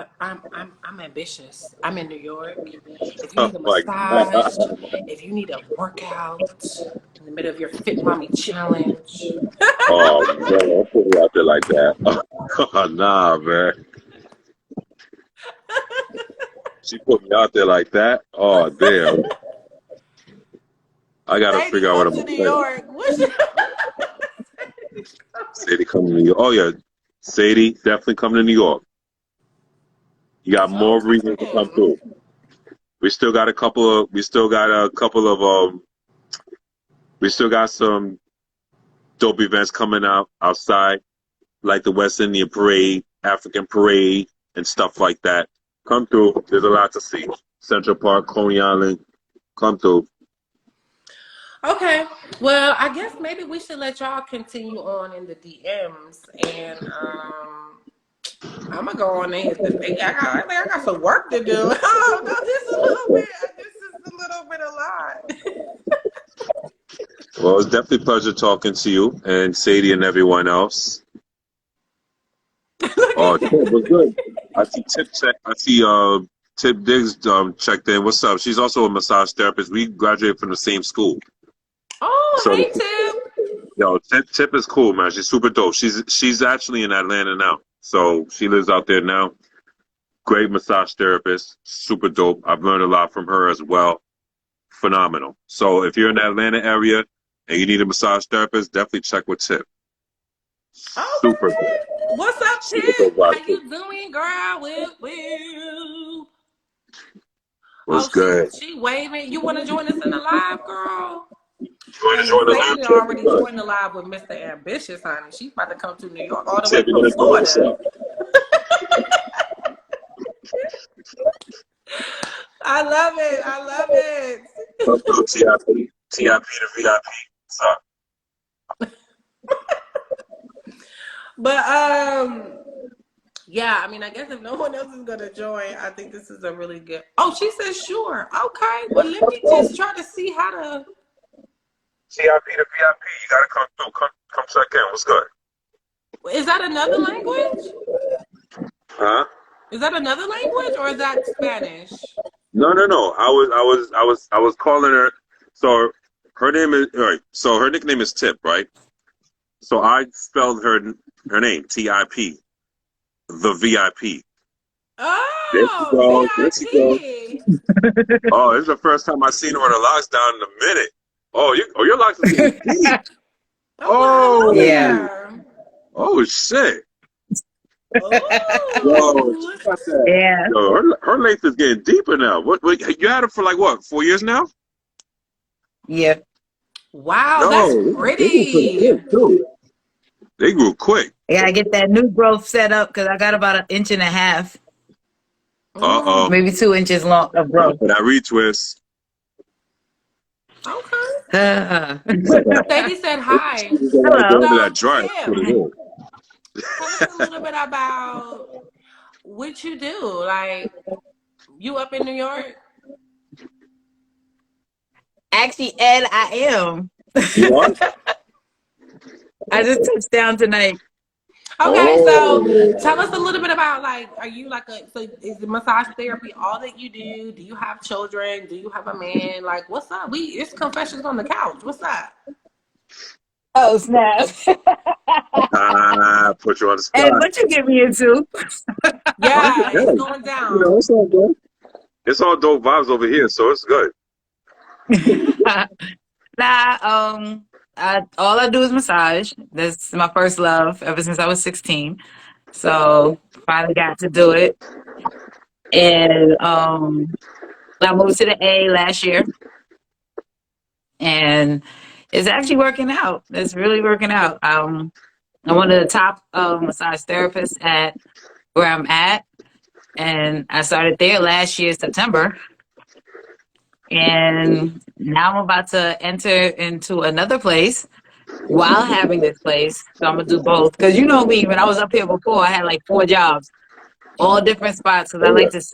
S1: ambitious. I'm in New York. If you
S3: Oh
S1: need a
S3: my
S1: massage,
S3: God.
S1: if you need a workout in the middle of your Fit Mommy challenge.
S3: Oh man, don't put me out there like that. Nah, man. She put me out there like that. Oh damn. I gotta
S1: Sadie,
S3: figure out what
S1: come
S3: I'm
S1: to
S3: gonna
S1: New
S3: say.
S1: York. What's your
S3: Sadie coming to New York. Oh yeah. Sadie, definitely coming to New York. You got
S1: That's what
S3: more
S1: I'm
S3: reasons to come
S1: saying.
S3: through. We still got some dope events coming out outside, like the West Indian Parade, African Parade, and stuff like that. Come through. There's a lot to see. Central Park, Coney Island. Come through.
S1: Well, I guess maybe we should let y'all continue on in the DMs, and I'm gonna go on there. I think I got some work to do. Oh no, this is a little bit a lot.
S3: Well, it's definitely a pleasure talking to you and Sadie and everyone else.
S1: Look
S3: Oh,
S1: at
S3: Tip
S1: that.
S3: was good. I see Tip Diggs checked in. What's up? She's also a massage therapist. We graduated from the same school.
S1: Oh,
S3: So
S1: hey Tip.
S3: yo, Tip is cool, man. She's super dope. She's actually in Atlanta now. So she lives out there now. Great massage therapist, super dope. I've learned a lot from her as well. Phenomenal. So if you're in the Atlanta area, and you need a massage therapist, definitely check with Tip. Super
S1: Okay.
S3: good.
S1: What's up,
S3: Super
S1: Tip?
S3: good
S1: How
S3: vibe.
S1: you doing, girl? Woo.
S3: Was
S1: Oh,
S3: good.
S1: she waving. You want to join us in the live, girl?
S3: You want to
S1: Honey,
S3: join the
S1: Sadie
S3: live
S1: done
S3: chat?
S1: already joined the live with Mr. Ambitious, honey. She's about to come to New York all the way
S3: Tip, you
S1: from
S3: want to join us?
S1: Florida. I love it. I love it.
S3: Let's go, TIP. TIP to VIP. What's up?
S1: But yeah, I mean, I guess if no one else is gonna join, I think this is a really good. Oh, she says sure. Okay, well, let me just try to see how to.
S3: TIP to VIP. You gotta come through. Come check in. What's good?
S1: Is that another language?
S3: Huh?
S1: Is that another language or is that Spanish?
S3: No. I was calling her. So her name is all right. So her nickname is Tip, right? So I spelled her name TIP, the VIP. There she
S1: Oh,
S3: goes. There she goes.
S1: VIP.
S3: Oh, this is the first time I've seen her with a locks down in a minute. Oh, your locks is getting deep.
S1: Oh, well, hello
S4: Yeah.
S1: there.
S3: Oh shit. Yo,
S1: Ooh.
S3: she got that.
S4: Yeah.
S3: Yo, her length is getting deeper now. What you had her for like what? 4 years now?
S4: Yeah.
S1: Wow, that's
S3: Yo, they grew pretty
S1: pretty.
S3: quick too. They grew quick.
S4: I gotta get that new growth set up because I got about 1.5 inches,
S3: Uh-oh.
S4: maybe 2 inches long of growth.
S3: For that retwist.
S1: Okay. Sadie said hi.
S4: Hello.
S3: Over
S1: So,
S3: that drive.
S1: Tim, tell us a little bit about what you do. Like, you up in New York?
S4: Actually, Ed, I am.
S3: You are?
S4: I just touched down tonight.
S1: Okay, so
S3: Oh.
S1: tell us a little bit about like, are you like so is the massage therapy all that you do? Do you have children? Do you have a man? Like, what's up? It's confessions on the couch. What's up?
S4: Oh, snap.
S3: Put you on the
S4: Ed,
S3: spot.
S4: what you get me into?
S1: Yeah,
S3: Hey,
S1: it's going down.
S3: it's all good. It's all dope vibes over here, so it's good.
S4: Nah, all I do is massage. That's my first love ever since I was 16. So finally got to do it. And I moved to the A last year. And it's actually working out. It's really working out. I'm one of the top massage therapists at where I'm at. And I started there last year, September. And now I'm about to enter into another place while having this place. So I'm gonna do both. Because you know me, when I was up here before, I had like 4 jobs, all different spots. Because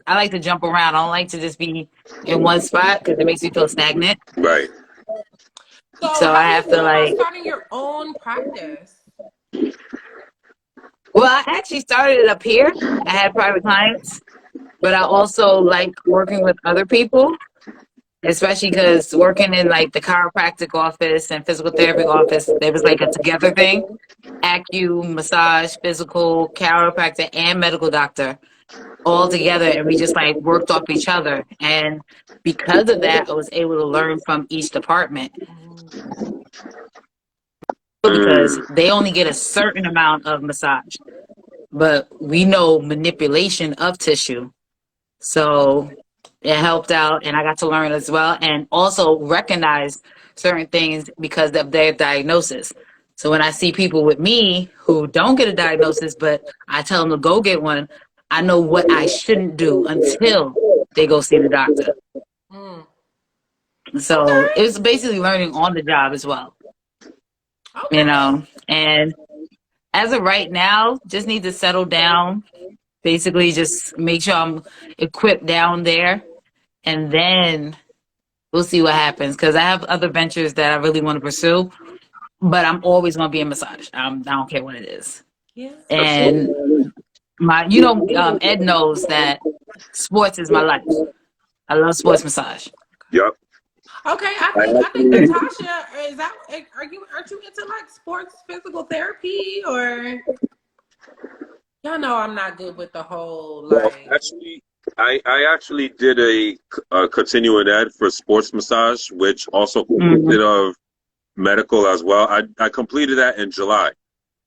S4: I like to jump around. I don't like to just be in one spot because it makes me feel stagnant.
S3: Right.
S1: So
S4: So
S1: how
S4: I
S1: do you
S4: have to
S1: feel about
S4: like.
S1: starting your own practice?
S4: Well, I actually started it up here. I had private clients, but I also like working with other people, especially because working in like the chiropractic office and physical therapy office, there was like a together thing. Acu, massage, physical, chiropractor, and medical doctor all together, and we just like worked off each other. And because of that, I was able to learn from each department because they only get a certain amount of massage, but we know manipulation of tissue. So it helped out, and I got to learn as well, and also recognize certain things because of their diagnosis. So when I see people with me who don't get a diagnosis, but I tell them to go get one, I know what I shouldn't do until they go see the doctor.
S1: Mm.
S4: So it was basically learning on the job as well, you
S1: Okay.
S4: know. And as of right now, just need to settle down. Basically, just make sure I'm equipped down there, and then we'll see what happens. Because I have other ventures that I really want to pursue, but I'm always going to be in massage. I don't care what it is.
S1: Yeah.
S4: And Ed knows that sports is my life. I love sports massage.
S3: Yep.
S1: Okay, I think Natasha aren't you into like sports physical therapy or y'all know I'm not good with the whole
S3: Well,
S1: like
S3: actually, I actually did a continuing ed for sports massage, which also consisted of medical as well. I completed that in July,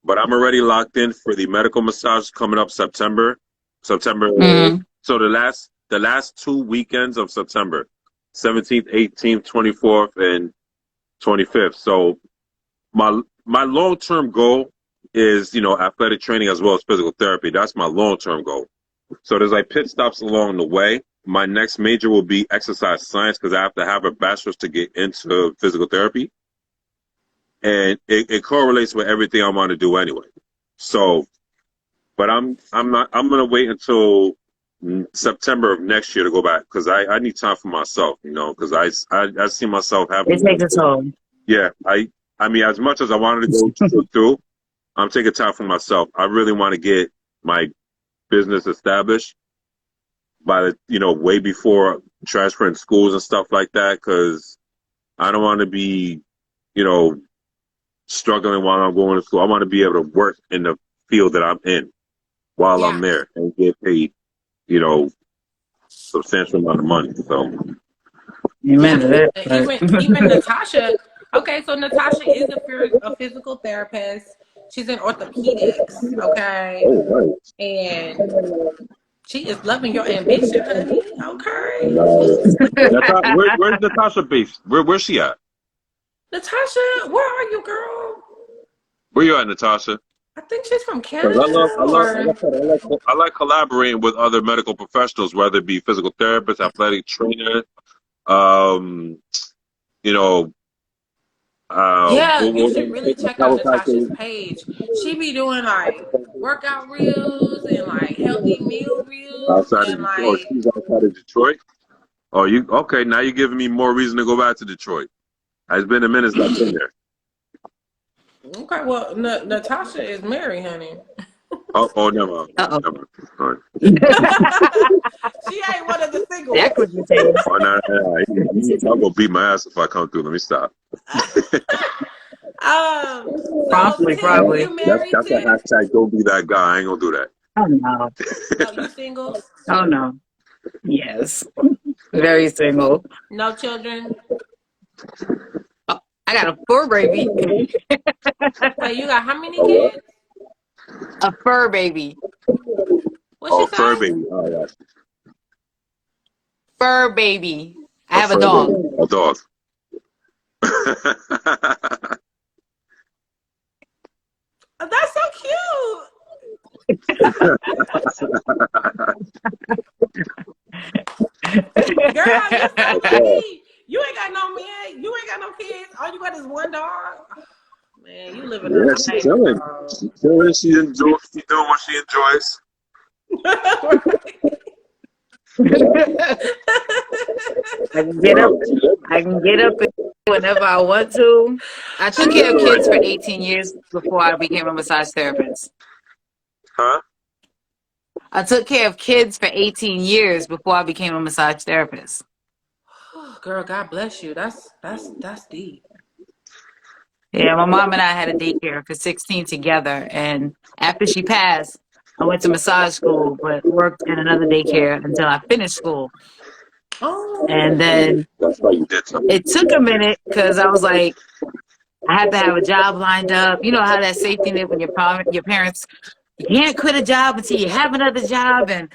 S3: but I'm already locked in for the medical massage coming up September. September.
S4: Mhm.
S3: So the last 2 weekends of September, 17th, 18th, 24th, and 25th. So my long term goal is, athletic training as well as physical therapy. That's my long term goal. So there's like pit stops along the way. My next major will be exercise science because I have to have a bachelor's to get into physical therapy. And it correlates with everything I want to do anyway. So, but I'm gonna wait until September of next year to go back because I need time for myself, because I see myself having.
S4: It takes a toll.
S3: Yeah, I mean, as much as I wanted to go through, I'm taking time for myself. I really want to get my business established by way before transferring schools and stuff like that, because I don't want to be, struggling while I'm going to school. I want to be able to work in the field that I'm in while I'm there and get paid, substantial amount of money. So,
S4: Amen to that.
S1: Even Natasha. Okay, so Natasha is a physical therapist. She's in orthopedics. Okay,
S3: right.
S1: And she is loving your ambition, honey. Okay.
S3: Where's Natasha based? Where's she at?
S1: Natasha, where are you, girl?
S3: Where you at, Natasha?
S1: I think she's from Canada.
S3: I like collaborating with other medical professionals, whether it be physical therapists, athletic trainer,
S1: you should really check out Natasha's page. She be doing like workout reels and like healthy meal reels.
S3: Outside
S1: and
S3: of Detroit. She's outside of Detroit. Oh, okay? Now you're giving me more reason to go back to Detroit. It's been a minute since I've been there.
S1: Okay, well, Natasha is married, honey.
S3: Oh, never. Never. Right.
S1: She ain't one of the singles.
S4: That could be taken.
S3: Oh, no. I'm gonna beat my ass if I come through. Let me stop.
S4: Probably.
S3: That's a hashtag. Don't be that guy. I ain't gonna do that.
S4: Oh no.
S1: Oh, you single?
S4: Oh no. Yes. Very single.
S1: No children?
S4: Oh, I got a fur baby.
S1: Wait, you got how many kids?
S4: A fur baby.
S1: What's
S3: fur baby. Oh, yeah.
S4: Fur baby. I have a dog.
S3: Baby. A dog.
S1: That's so cute. Girl, you're so lucky. You ain't got no man. You ain't got no kids. All you got is one dog. Man, you living in
S3: she's chilling. She's chilling. She's doing what she enjoys.
S4: I can get up whenever I want to. I took care of kids for 18 years before I became a massage therapist.
S3: Huh?
S4: I took care of kids for 18 years before I became a massage therapist.
S1: Girl, God bless you. That's deep.
S4: Yeah, my mom and I had a daycare for 16 together, and after she passed, I went to massage school, but worked in another daycare until I finished school.
S1: Oh.
S4: And then it took a minute because I was like, I had to have a job lined up. You know how that safety net when your parents, you can't quit a job until you have another job, and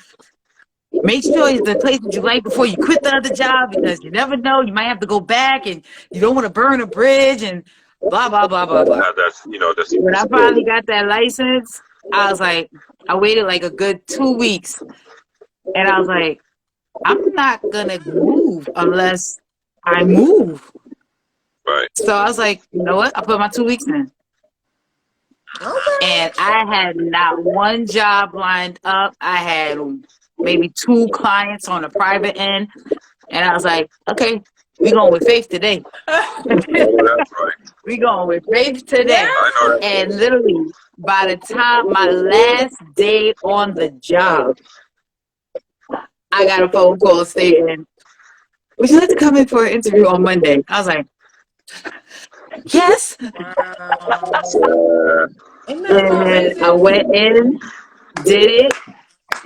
S4: make sure it's the place that you like before you quit the other job, because you never know, you might have to go back and you don't want to burn a bridge and blah, blah, blah, blah, blah. When I finally got that license, I was like, I waited like a good 2 weeks, and I was like, I'm not going to move unless I move.
S3: Right.
S4: So I was like, you know what? I put my 2 weeks in.
S1: Okay.
S4: And I had not one job lined up. I had maybe 2 clients on the private end. And I was like, okay, we going with faith today.
S3: That's right.
S4: We going with faith today. And literally, by the time my last day on the job, I got a phone call stating, would you like to come in for an interview on Monday? I was like, yes.
S1: Wow.
S4: And I went in, did it,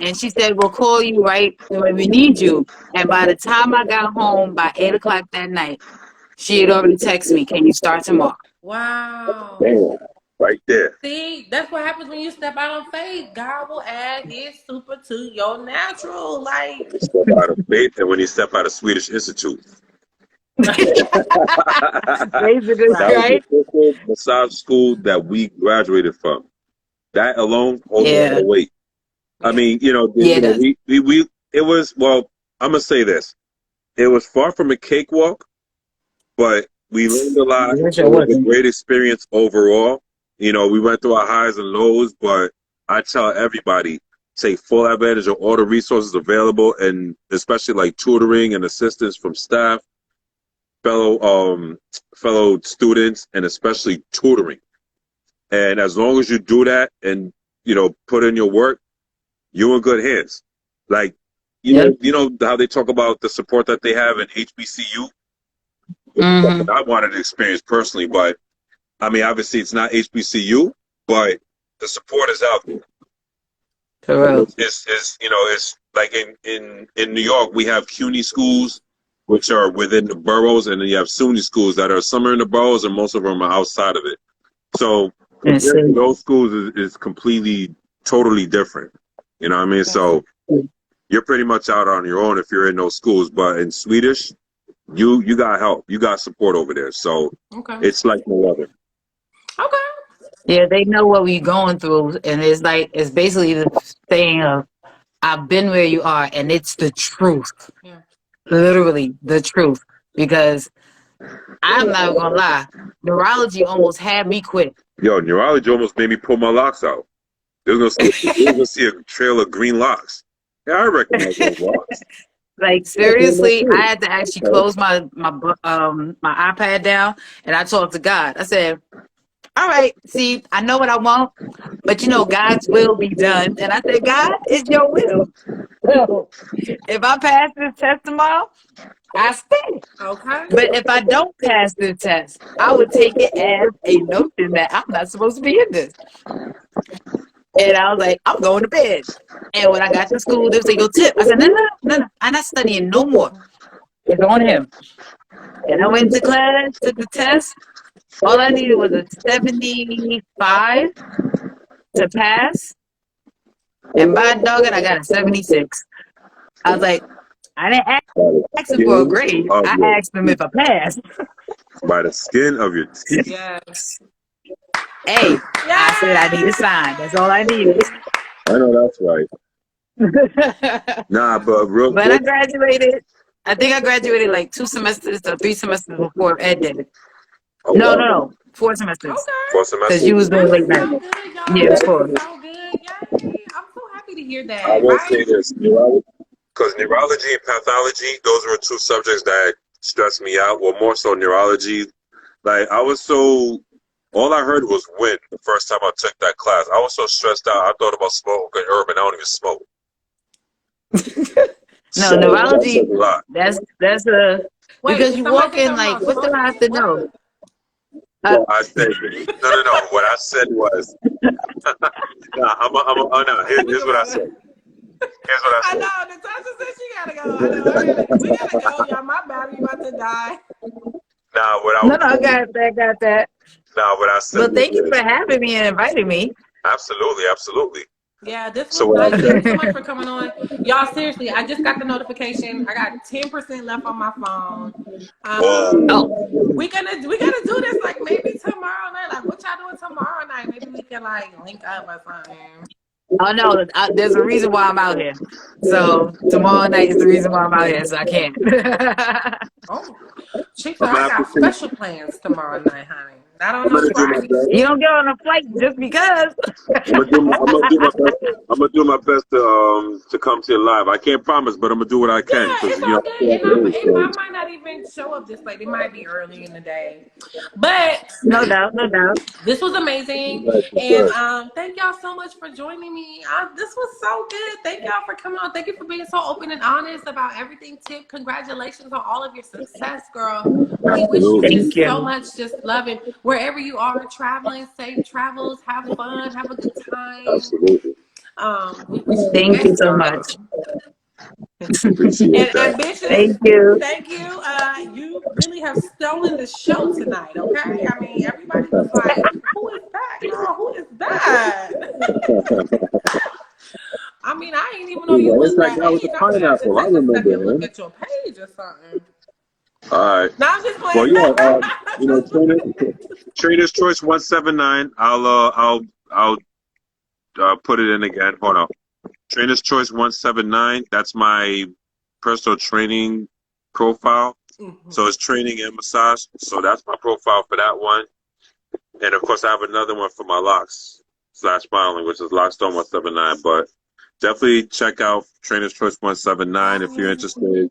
S4: and she said, we'll call you right when we need you. And by the time I got home by 8 o'clock that night, she had already texted me, "Can you start tomorrow?"
S1: Wow.
S3: Damn. Right there.
S1: See, that's what happens when you step out on faith. God will add his super to your natural. Like,
S3: Step out of faith, and when you step out of Swedish Institute.
S4: Basically,
S3: That was
S1: right.
S3: the
S4: right?
S3: official massage school that we graduated from. That alone holds a lot
S4: Yeah,
S3: of weight. I
S1: Yeah.
S3: mean,
S4: yeah, it does.
S3: we it was, well, I'm gonna say this. It was far from a cakewalk, but we learned a lot.
S4: I wish I
S3: It was a
S4: wasn't.
S3: great experience overall. We went through our highs and lows, but I tell everybody, take full advantage of all the resources available, and especially like tutoring and assistance from staff, fellow students, and especially tutoring. And as long as you do that and put in your work, you're in good hands. Like,
S4: Yeah.
S3: you know how they talk about the support that they have in HBCU.
S4: Mm-hmm.
S3: I wanted to experience personally, but I mean, obviously it's not HBCU, but the support is out there.
S4: For real.
S3: It's like in New York, we have CUNY schools, which are within the boroughs, and then you have SUNY schools that are some are in the boroughs and most of them are outside of it. So
S4: And
S3: compared to
S4: so,
S3: those schools is completely, totally different. You know what I mean?
S1: Yes.
S3: So you're pretty much out on your own if you're in those schools. But in Swedish, you got help, you got support over there. So
S1: Okay.
S3: it's like no other.
S1: Okay.
S4: yeah, they know what we're going through, and it's basically the saying of, "I've been where you are," and it's the truth,
S1: Yeah.
S4: literally the truth. Because I'm not gonna lie, neurology almost had me quit.
S3: Yo, neurology almost made me pull my locks out. They're gonna see a trail of green locks. Yeah, I recognize those locks.
S4: Like seriously, I had to actually close my iPad down, and I talked to God. I said, "All right, see, I know what I want, but God's will be done." And I said, "God, it's your will. So if I pass this test tomorrow, I stay.
S1: Okay.
S4: But if I don't pass the test, I would take it as a notion that I'm not supposed to be in this." And I was like, "I'm going to bed." And when I got to school, they was like, "Yo, Tip." I said, "No, no, no, no. I'm not studying no more. It's on him." And I went to class, took the test. All I needed was a 75 to pass. And by doggone, I got a 76. I was like, I didn't ask him for a grade. I asked him if I passed.
S3: By the skin of your teeth.
S1: Yes.
S4: Hey, I said I need a sign. That's all I needed.
S3: I know that's right. Nah, but real
S4: But I
S3: quick.
S4: graduated. I think I graduated like 2 semesters or 3 semesters before Ed did it.
S3: Oh,
S4: No,
S3: wow.
S4: no, no. 4 semesters.
S1: Okay.
S3: For
S4: Because you was
S3: semester.
S4: doing late
S1: That is
S4: night.
S1: so good, y'all.
S4: Yeah, it was
S1: That
S4: 4.
S1: is so good. Yay. I'm so happy to hear
S3: I
S1: that.
S3: will
S1: Right?
S3: say this, because neurology and pathology, those were two subjects that stressed me out. Well, more so neurology. Like, all I heard was wind the first time I took that class. I was so stressed out, I thought about smoking herb, and I don't even smoke.
S4: No,
S3: So,
S4: neurology,
S3: that's a lot.
S4: that's
S1: Wait,
S4: because
S1: did
S4: you
S1: somebody
S4: walk
S1: say
S4: in
S1: something
S4: like,
S1: about
S4: what do I have to
S1: smoking?
S4: know?
S1: What?
S3: Well, I said, no. What I said was, here's what I said. Here's what I
S1: I
S3: said.
S1: know. Natasha said she gotta go. I know. We gotta go, y'all. My battery about to die.
S3: Nah, what I
S4: No,
S3: was
S4: no, I
S3: saying,
S4: got that.
S3: what I said
S4: Well,
S3: was
S4: thank you for
S3: this.
S4: having me and inviting me.
S3: Absolutely.
S1: Yeah, this
S3: So
S1: was
S3: what I
S1: nice. Thank you
S3: said,
S1: so much for coming on. Y'all, seriously, I just got the notification. I got 10% left on my phone.
S4: Oh,
S1: We gotta do this like maybe tomorrow night. Like, what y'all doing tomorrow night? Maybe we can like link up or something.
S4: oh no, there's a reason why I'm out here. So tomorrow night is the reason why I'm out here, so I can't.
S1: Oh, she said
S3: I'm gonna
S1: I
S3: have to
S1: got
S3: finish.
S1: special plans tomorrow night, honey. Not on
S3: I'm
S1: no
S3: gonna do my
S1: Friday.
S3: best.
S4: You don't get on a flight just because.
S3: I'm gonna do my best. I'm gonna do my best to come to you live. I can't promise, but I'm gonna do what I
S1: Yeah,
S3: can because
S1: it's all
S3: I
S1: good.
S3: still have to
S1: And
S3: do
S1: I
S3: it.
S1: might not even show up this late. It might be early in the day. But
S4: No doubt, no doubt.
S1: this was amazing. And thank y'all so much for joining me. This was so good. Thank y'all for coming on. Thank you for being so open and honest about everything, Tip. Congratulations on all of your success, girl. We wish you
S3: Absolutely.
S4: Thank
S1: just so
S4: you.
S1: much, just loving wherever you are, traveling, safe travels, have fun, have a good time.
S3: Absolutely.
S1: We wish you the
S4: Thank you
S1: best,
S4: so
S1: girl.
S4: much.
S3: Appreciate
S1: And
S3: that.
S1: ambitious,
S4: Thank you.
S1: thank you. You you really have stolen the show tonight, okay? I mean, everybody was like, who is that, girl? Who is that? I mean, I didn't even know you
S3: It's
S1: was
S3: that
S1: that
S3: guy with the
S1: age. I'm gonna have to
S3: pineapple. I
S1: take a
S3: remember
S1: second look
S3: him.
S1: at your page or something.
S3: All right.
S1: No, I'm just
S3: Well,
S1: playing.
S3: yeah. Trainer's Choice 179. I'll put it in again. Hold on. Trainer's Choice 179. That's my personal training profile. So it's training and massage. So that's my profile for that one. And of course, I have another one for my locks / modeling, which is Lockstone 179. But definitely check out Trainer's Choice 179 if you're interested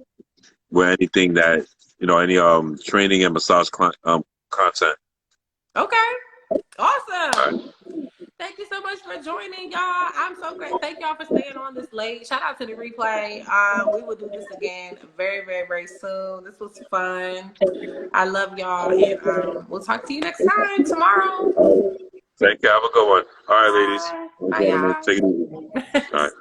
S3: with anything that, any training and massage content.
S1: Okay.
S3: All
S1: Awesome.
S3: right.
S1: Thank you so much for joining, y'all. I'm so great. Thank y'all for staying on this late. Shout out to the replay. We will do this again very, very, very soon. This was fun. I love y'all, and we'll talk to you next time tomorrow.
S3: Thank you. Have a good one. All right, ladies.
S1: Bye.
S3: And
S1: Bye,
S3: gentlemen,
S1: y'all.
S3: take it easy. All right.